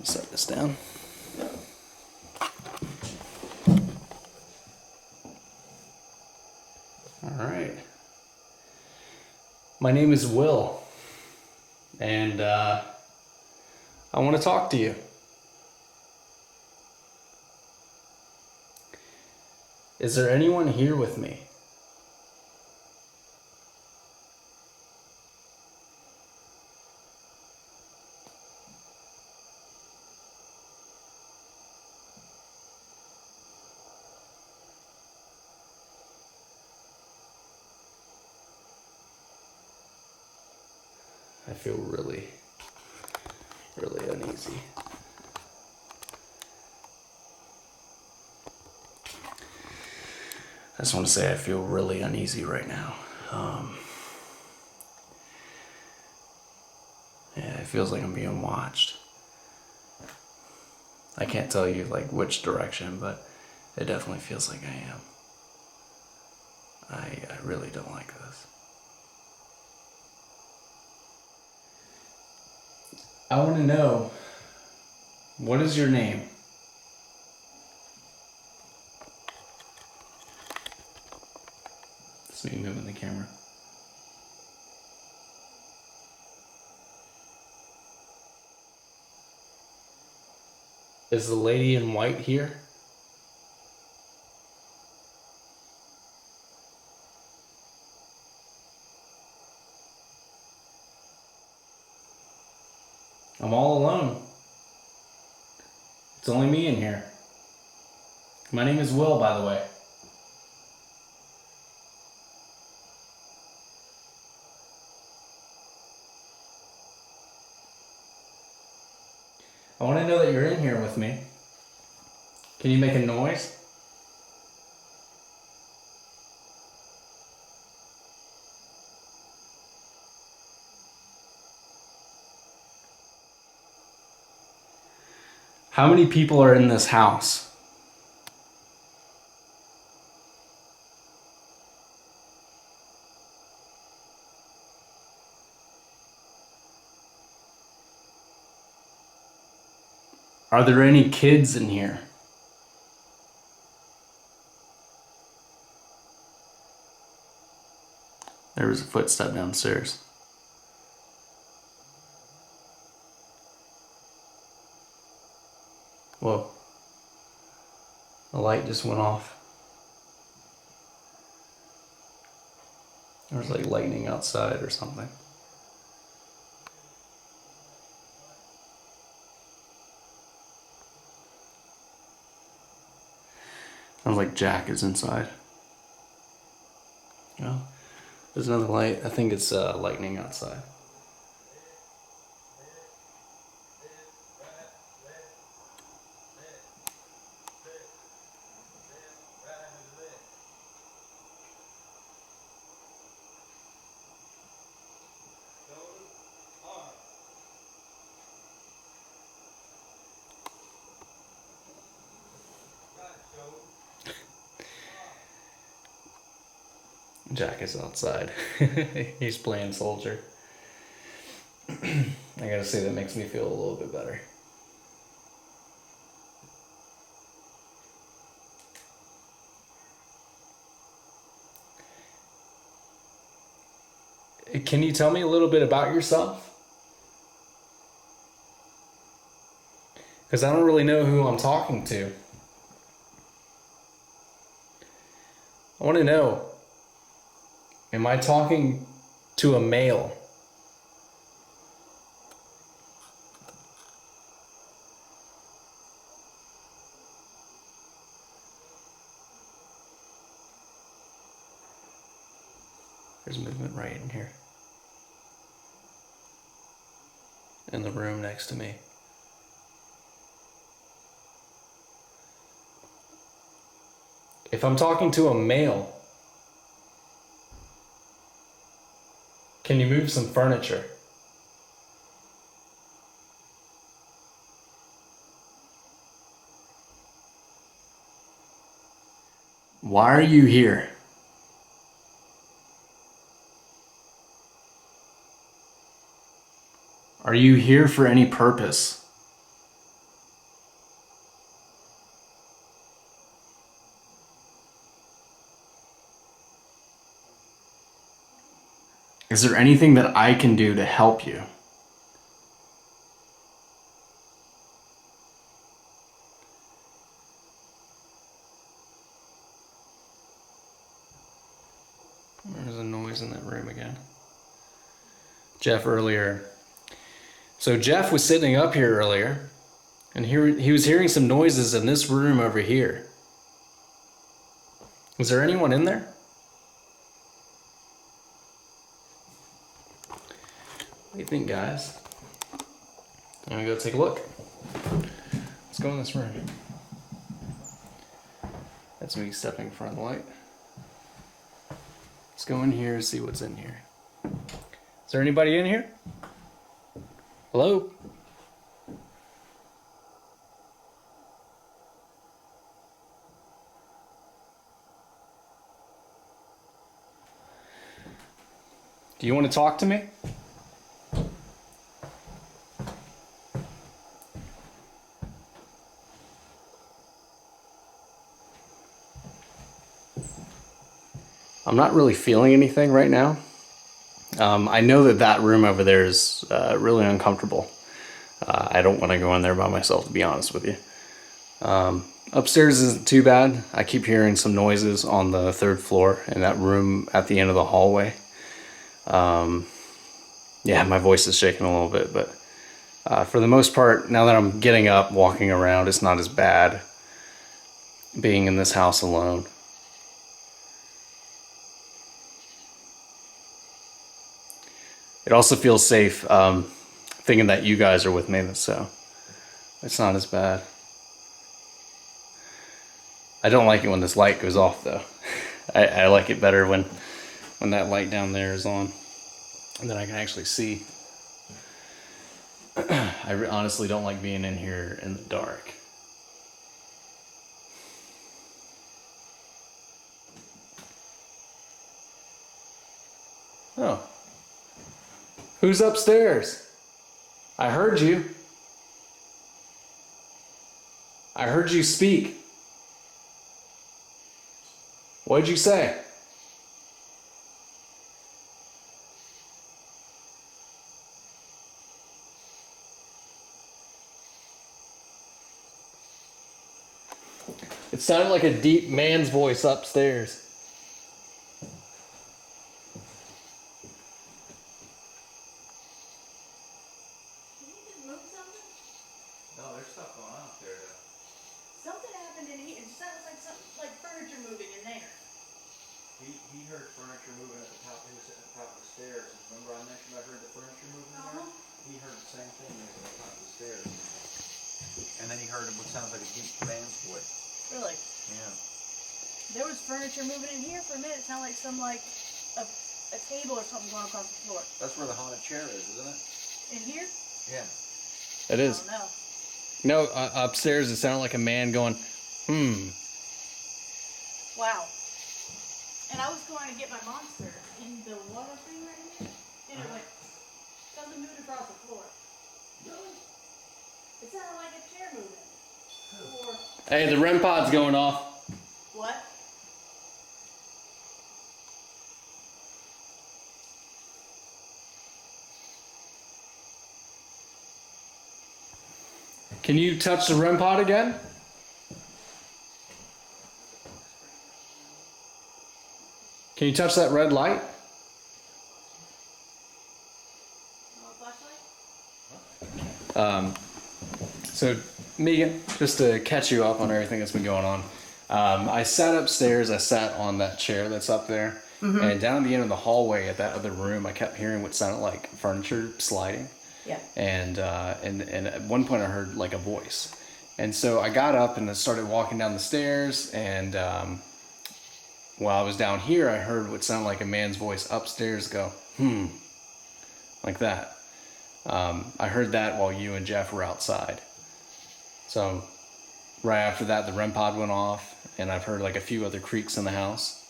Set this down. Alright. My name is Will, and I want to talk to you. Is there anyone here with me? I feel really uneasy. I just want to say I feel really uneasy right now. Yeah, it feels like I'm being watched. I can't tell you like which direction, but it definitely feels like I am. I really don't like this. I want to know, what is your name? That's me moving the camera. Is the lady in white here? I'm all alone. It's only me in here. My name is Will, by the way. I want to know that you're in here with me. Can you make a noise? How many people are in this house? Are there any kids in here? There was a footstep downstairs. Whoa. The light just went off. There was like lightning outside or something. Sounds like Jack is inside. Oh, there's another light. I think it's lightning outside. Jack is outside. He's playing soldier. I gotta say, that makes me feel a little bit better. Can you tell me a little bit about yourself? Because I don't really know who I'm talking to. I want to know, am I talking to a male? There's movement right in here. In the room next to me. If I'm talking to a male, can you move some furniture? Why are you here? Are you here for any purpose? Is there anything that I can do to help you? There's a noise in that room again. Jeff earlier. So Jeff was sitting up here earlier, and he was hearing some noises in this room over here. Was there anyone in there? What do you think, guys? I'm gonna go take a look. Let's go in this room. That's me stepping in front of the light. Let's go in here and see what's in here. Is there anybody in here? Hello? Do you want to talk to me? I'm not really feeling anything right now. I know that room over there is really uncomfortable. I don't want to go in there by myself, to be honest with you. Upstairs isn't too bad. I keep hearing some noises on the 3rd floor in that room at the end of the hallway. Yeah, my voice is shaking a little bit, but for the most part, now that I'm getting up, walking around, it's not as bad being in this house alone. It also feels safe thinking that you guys are with me, so it's not as bad. I don't like it when this light goes off, though. I like it better when that light down there is on, and then I can actually see. I honestly don't like being in here in the dark. Oh. Who's upstairs? I heard you. I heard you speak. What'd you say? It sounded like a deep man's voice upstairs. Something happened in here. It sounds like something like furniture moving in there. He heard furniture moving at the top. He was sitting at the top of the stairs. Remember I mentioned I heard the furniture moving there? He heard the same thing at the top of the stairs. And then he heard what sounds like a deep man's voice. Really? Yeah. There was furniture moving in here for a minute. It sounded like some a table or something going across the floor. That's where the haunted chair is, isn't it? In here? Yeah. It is. Oh, no. No, upstairs it sounded like a man going, Wow. And I was going to get my monster in the water thing right here, and it went, something moved across the floor. Really? It sounded like a chair moving. Or Hey, the REM pod's going off. what? Can you touch the REM pod again? Can you touch that red light? So, Megan, just to catch you up on everything that's been going on, I sat upstairs, I sat on that chair that's up there, and down at the end of the hallway at that other room, I kept hearing what sounded like furniture sliding. Yeah. And at one point I heard like a voice. And so I got up and I started walking down the stairs, and while I was down here, I heard what sounded like a man's voice upstairs go, like that. I heard that while you and Jeff were outside. So right after that, the REM pod went off, and I've heard like a few other creaks in the house.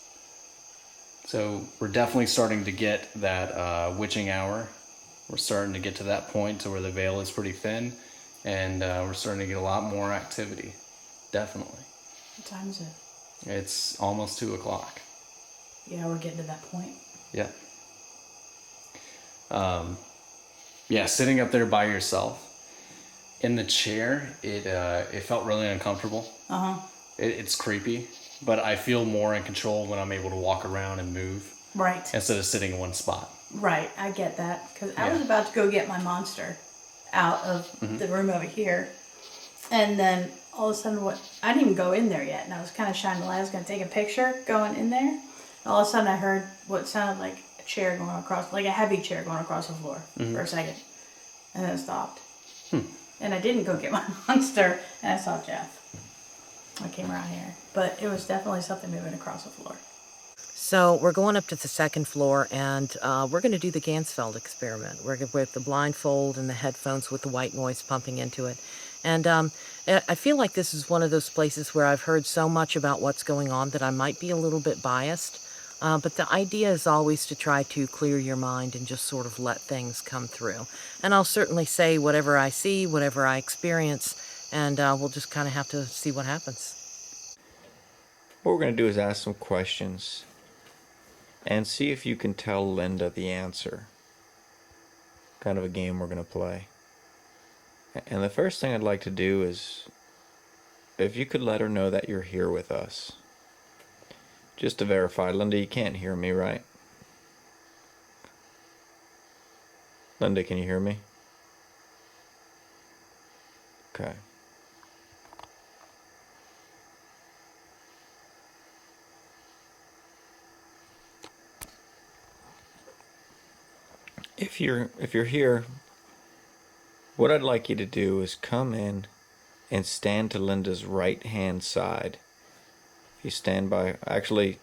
So we're definitely starting to get that witching hour. We're starting to get to that point to where the veil is pretty thin, and we're starting to get a lot more activity. Definitely. What time is it? It's almost 2 o'clock. Yeah, we're getting to that point. Yeah. Yeah, sitting up there by yourself in the chair, it felt really uncomfortable. It's creepy, but I feel more in control when I'm able to walk around and move. Right. Instead of sitting in one spot. Right, I get that. Because I was about to go get my monster out of the room over here. And then all of a sudden, I didn't even go in there yet. And I was kind of shining the light. I was going to take a picture going in there. And all of a sudden, I heard what sounded like a chair going across, like a heavy chair going across the floor for a second. And then it stopped. And I didn't go get my monster. And I saw Jeff. I came around here. But it was definitely something moving across the floor. So we're going up to the second floor, and we're going to do the Gansfeld experiment. We're going with the blindfold and the headphones with the white noise pumping into it. And I feel like this is one of those places where I've heard so much about what's going on that I might be a little bit biased. But the idea is always to try to clear your mind and just sort of let things come through. And I'll certainly say whatever I see, whatever I experience, and we'll just kind of have to see what happens. What we're going to do is ask some questions and see if you can tell Linda the answer. Kind of a game we're going to play. And the first thing I'd like to do is, if you could let her know that you're here with us. Just to verify, Linda, you can't hear me, right? Linda, can you hear me? Okay. If you're here, what I'd like you to do is come in and stand to Linda's right hand side. If you stand by, actually,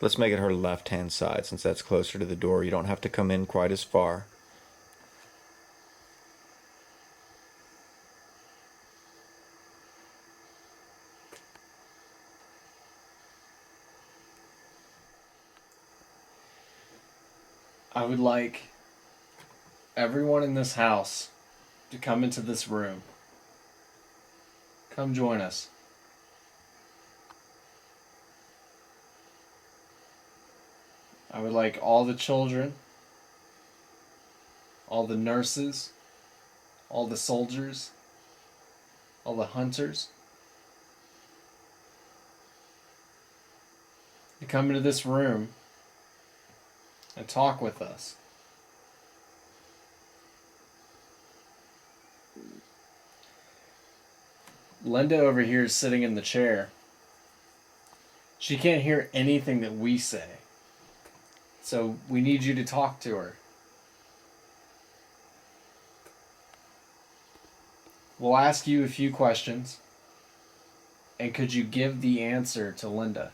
let's make it her left hand side since that's closer to the door. You don't have to come in quite as far. I would like everyone in this house to come into this room. Come join us. I would like all the children, all the nurses, all the soldiers, all the hunters to come into this room and talk with us. Linda over here is sitting in the chair. She can't hear anything that we say. So we need you to talk to her. We'll ask you a few questions. And could you give the answer to Linda?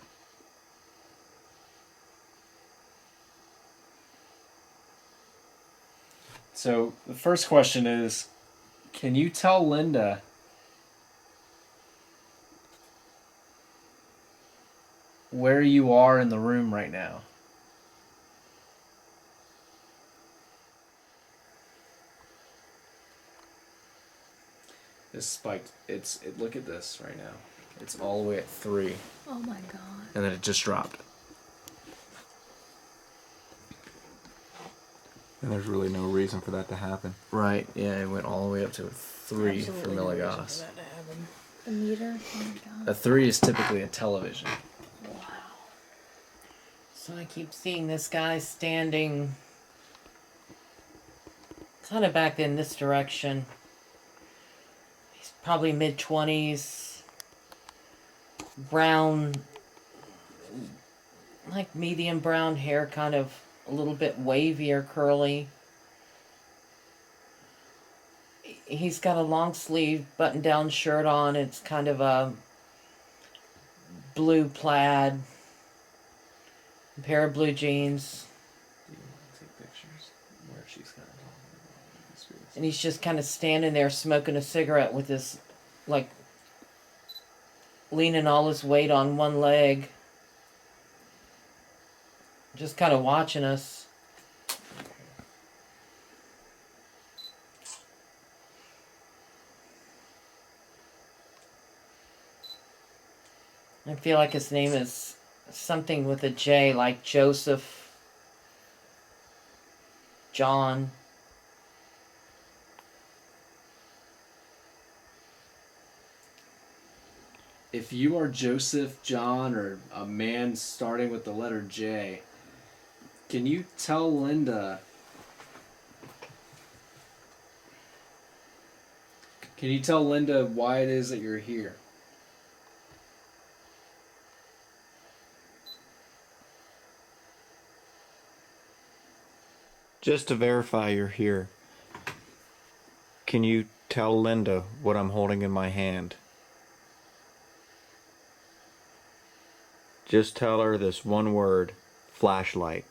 So the first question is, can you tell Linda where you are in the room right now? This spiked. Look at this right now. It's all the way at 3. Oh my god. And then it just dropped. And there's really no reason for that to happen. Right, yeah, it went all the way up to a 3 for milligauss. The meter? Oh my god. A 3 is typically a television. Wow. So I keep seeing this guy standing kind of back in this direction. He's probably mid-20s, brown, like medium brown hair, kind of a little bit wavy or curly. He's got a long sleeve button down shirt on. It's kind of a blue plaid, a pair of blue jeans. Do you want to take pictures where she's kind of talking about? And he's just kind of standing there smoking a cigarette with his, like, leaning all his weight on one leg. Just kind of watching us. I feel like his name is something with a J, like Joseph, John. If you are Joseph, John, or a man starting with the letter J, can you tell Linda... Can you tell Linda why it is that you're here? Just to verify you're here, can you tell Linda what I'm holding in my hand? Just tell her this one word, flashlight.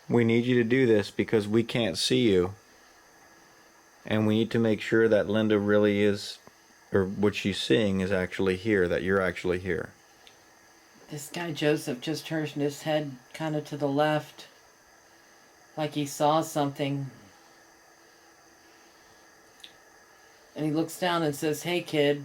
We need you to do this because we can't see you. And we need to make sure that Linda really is, or what she's seeing is actually here, that you're actually here. This guy Joseph just turned his head kind of to the left, like he saw something. And he looks down and says, "Hey, kid."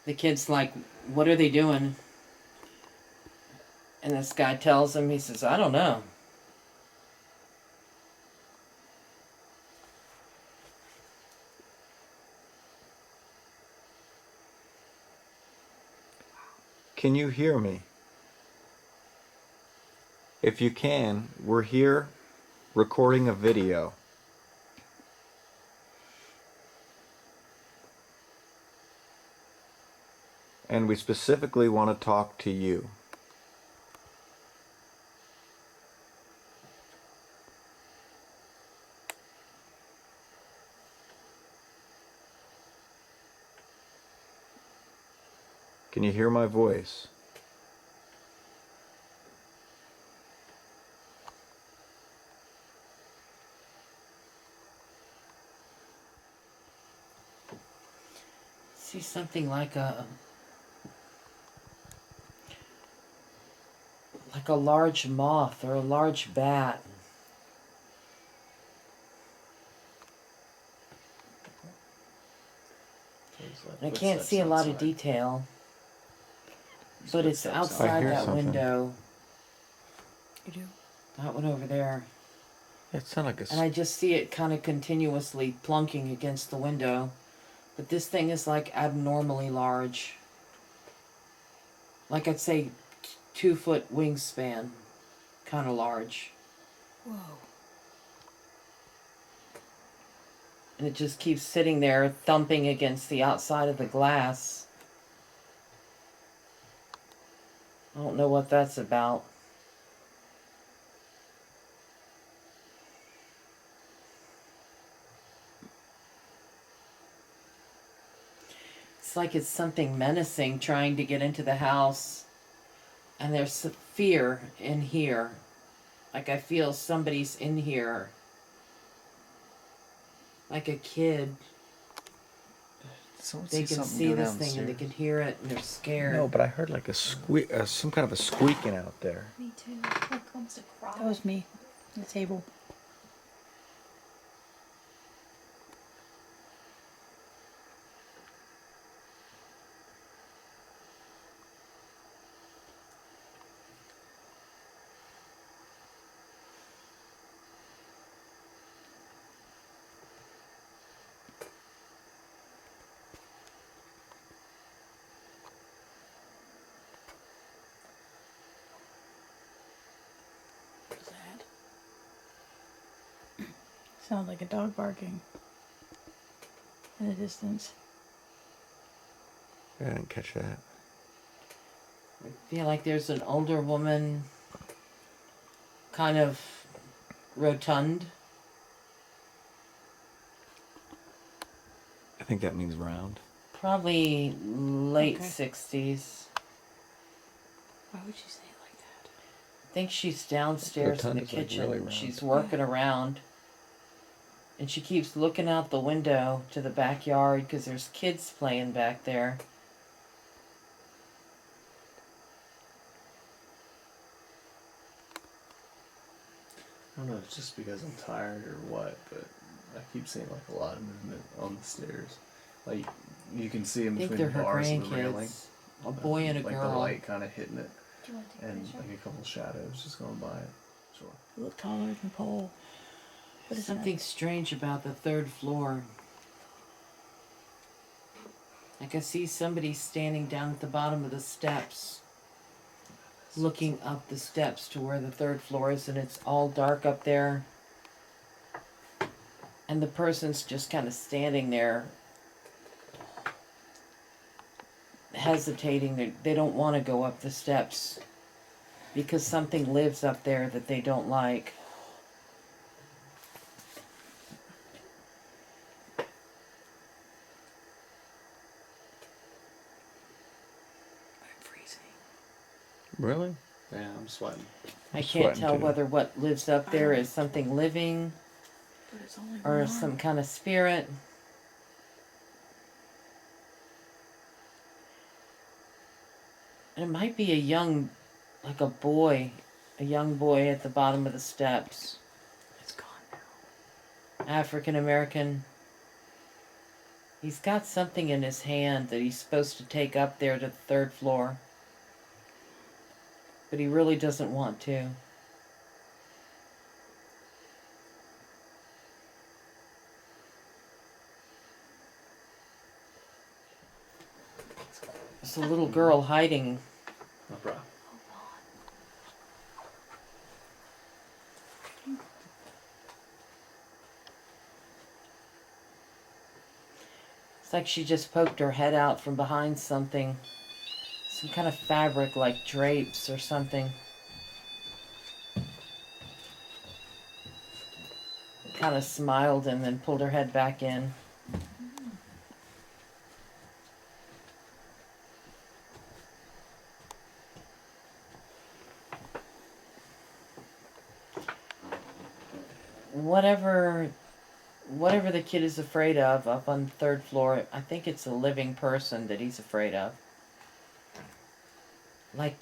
The kid's like, "What are they doing?" And this guy tells him, he says, "I don't know." Can you hear me? If you can, we're here recording a video. And we specifically want to talk to you. Can you hear my voice? See something like a large moth or a large bat. I can't see a lot of detail, but it's outside that window. You do? That one over there. It sounded like a. And I just see it kind of continuously plunking against the window. But this thing is like abnormally large. Like I'd say 2-foot wingspan. Kind of large. Whoa. And it just keeps sitting there thumping against the outside of the glass. I don't know what that's about. It's like it's something menacing trying to get into the house. And there's fear in here. Like I feel somebody's in here. Like a kid. They can see this thing and they can hear it and they're scared. No, but I heard like a squeak, some kind of a squeaking out there. Me too. Like almost a cry. That was me. The table. Sounds like a dog barking in the distance. I didn't catch that. I feel like there's an older woman, kind of rotund. I think that means round. Probably late Okay. 60s. Why would you say it like that? I think she's downstairs in Rotund the is like kitchen. really round. She's working around. And she keeps looking out the window to the backyard because there's kids playing back there. I don't know if it's just because I'm tired or what, but I keep seeing like a lot of movement on the stairs. Like you can see in I think between they're the her bars and the railing. grandkids. A boy and a like girl. the light kind of hitting it, Do you want to take a and picture? like a couple shadows just going by it. Sure. You look taller than Paul. What is Something strange about the third floor. I can see somebody standing down at the bottom of the steps, looking up the steps to where the third floor is, and it's all dark up there. And the person's just kind of standing there, hesitating. They don't want to go up the steps because something lives up there that they don't like. I'm freezing. Really? Yeah, I'm sweating. I can't sweating tell too. whether what lives up there is something living But it's only or one some arm. kind of spirit. And it might be a young, like a young boy at the bottom of the steps. It's gone now. African American. He's got something in his hand that he's supposed to take up there to the third floor. But he really doesn't want to. There's a little girl hiding. No problem. It's like she just poked her head out from behind something. Some kind of fabric like drapes or something. Kind of smiled and then pulled her head back in. Whatever the kid is afraid of up on the third floor, I think it's a living person that he's afraid of. Like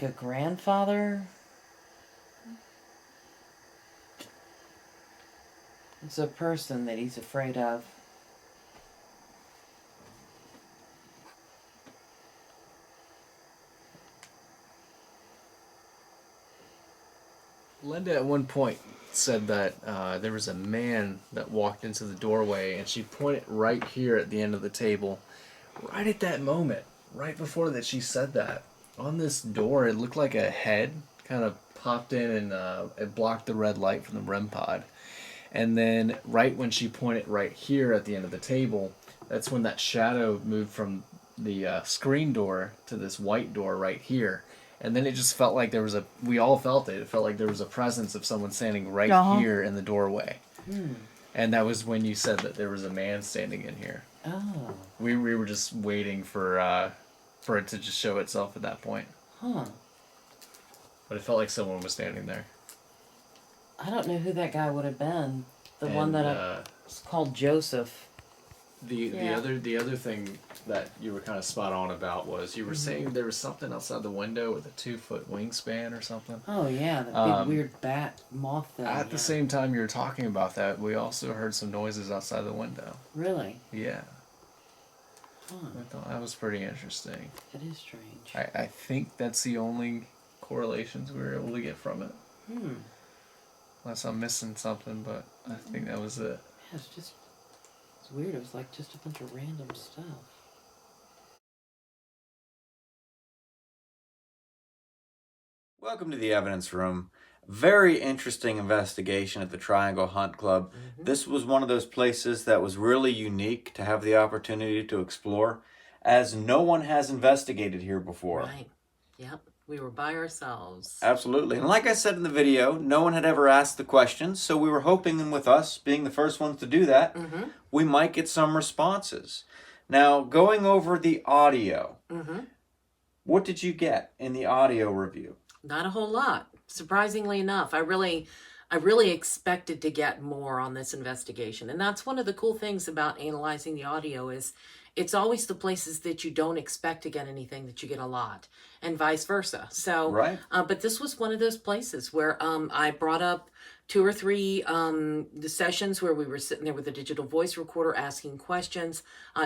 a grandfather? It's a person that he's afraid of. Linda at one point said that there was a man that walked into the doorway, and she pointed right here at the end of the table. Right at that moment, right before that she said that, on this door, it looked like a head kind of popped in and it blocked the red light from the REM pod. And then right when she pointed right here at the end of the table, that's when that shadow moved from the screen door to this white door right here. And then it just felt like there was we all felt it. It felt like there was a presence of someone standing right here in the doorway. And that was when you said that there was a man standing in here. Oh. We were just waiting for it to just show itself at that point. Huh. But it felt like someone was standing there. I don't know who that guy would have been. The one that was called Joseph. The other thing that you were kind of spot on about was you were saying there was something outside the window with a 2-foot wingspan or something. Oh yeah, that big weird bat moth thing. At the same time you were talking about that, we also heard some noises outside the window. Really? Yeah. Huh. I thought that was pretty interesting. It is strange. I think that's the only correlations we were able to get from it. Unless I'm missing something, but I think that was it. Yeah, it's weird. It was like just a bunch of random stuff. Welcome to the evidence room. Very interesting investigation at the Triangle Hunt Club. This was one of those places that was really unique to have the opportunity to explore, as no one has investigated here before. Right. Yep. We were by ourselves. Absolutely. And like I said in the video, no one had ever asked the questions, so we were hoping, and with us being the first ones to do that, we might get some responses. Now, going over the audio, what did you get in the audio review? Not a whole lot. Surprisingly enough, I really expected to get more on this investigation. And that's one of the cool things about analyzing the audio is it's always the places that you don't expect to get anything that you get a lot, and vice versa. So, but this was one of those places where I brought up 2 or 3 the sessions where we were sitting there with a digital voice recorder asking questions.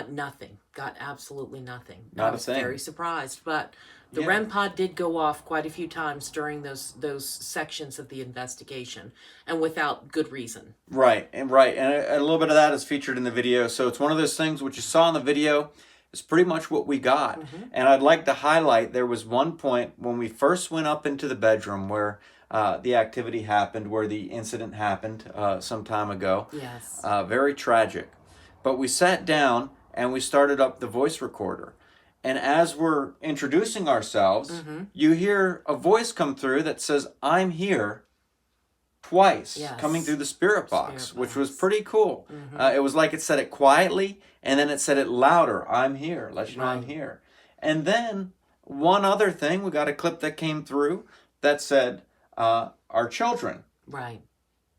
Nothing. Got absolutely nothing. Not I was a thing. very surprised, but the REM pod did go off quite a few times during those sections of the investigation, and without good reason. Right, and a little bit of that is featured in the video. So it's one of those things what you saw in the video is pretty much what we got. And I'd like to highlight there was one point when we first went up into the bedroom where the activity happened, where the incident happened some time ago. Yes. Very tragic. But we sat down and we started up the voice recorder. And as we're introducing ourselves, you hear a voice come through that says, "I'm here," twice, coming through the spirit box, which was pretty cool. It was like it said it quietly, and then it said it louder, "I'm here," let you know I'm here. And then one other thing, we got a clip that came through that said, "Our children." Right.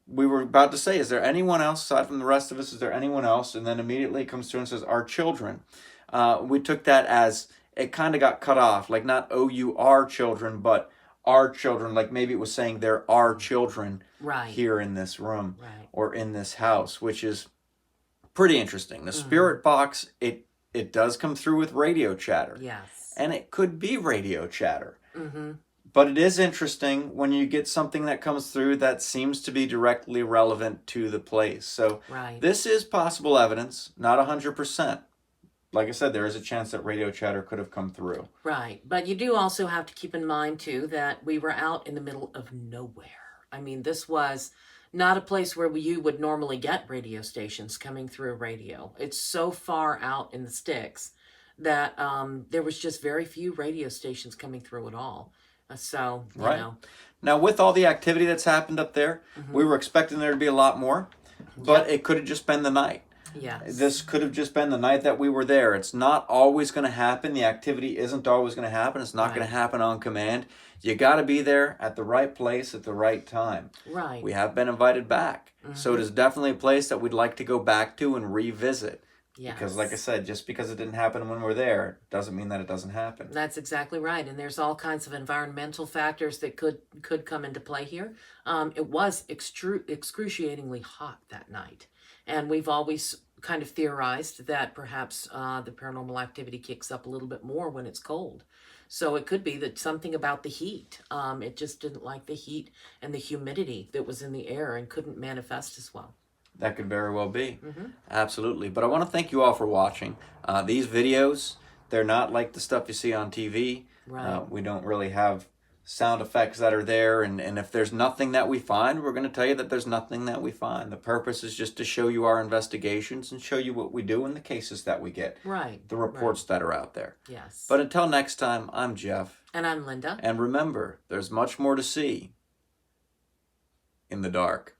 We were about to say, is there anyone else, aside from the rest of us, is there anyone else? And then immediately it comes through and says, "Our children." We took that as it kind of got cut off, like not OUR children, but our children, like maybe it was saying there are children here in this room or in this house, which is pretty interesting. The spirit box, it does come through with radio chatter. Yes. And it could be radio chatter. But it is interesting when you get something that comes through that seems to be directly relevant to the place. So this is possible evidence, not 100%. Like I said, there is a chance that radio chatter could have come through. Right. But you do also have to keep in mind, too, that we were out in the middle of nowhere. I mean, this was not a place where you would normally get radio stations coming through radio. It's so far out in the sticks that there was just very few radio stations coming through at all. So, you know. Now, with all the activity that's happened up there, we were expecting there to be a lot more, but it could have just been the night. Yes. This could have just been the night that we were there. It's not always going to happen. The activity isn't always going to happen. It's not going to happen on command. You got to be there at the right place at the right time. Right. We have been invited back. So it is definitely a place that we'd like to go back to and revisit. Yes. Because like I said, just because it didn't happen when we're there doesn't mean that it doesn't happen. That's exactly right. And there's all kinds of environmental factors that could come into play here. It was excruciatingly hot that night. And we've always kind of theorized that perhaps the paranormal activity kicks up a little bit more when it's cold. So it could be that something about the heat. It just didn't like the heat and the humidity that was in the air and couldn't manifest as well. That could very well be. Absolutely. But I want to thank you all for watching. These videos, they're not like the stuff you see on TV. Right. We don't really have sound effects that are there. And if there's nothing that we find, we're going to tell you that there's nothing that we find. The purpose is just to show you our investigations and show you what we do in the cases that we get. Right. The reports that are out there. Yes. But until next time, I'm Jeff. And I'm Linda. And remember, there's much more to see in the dark.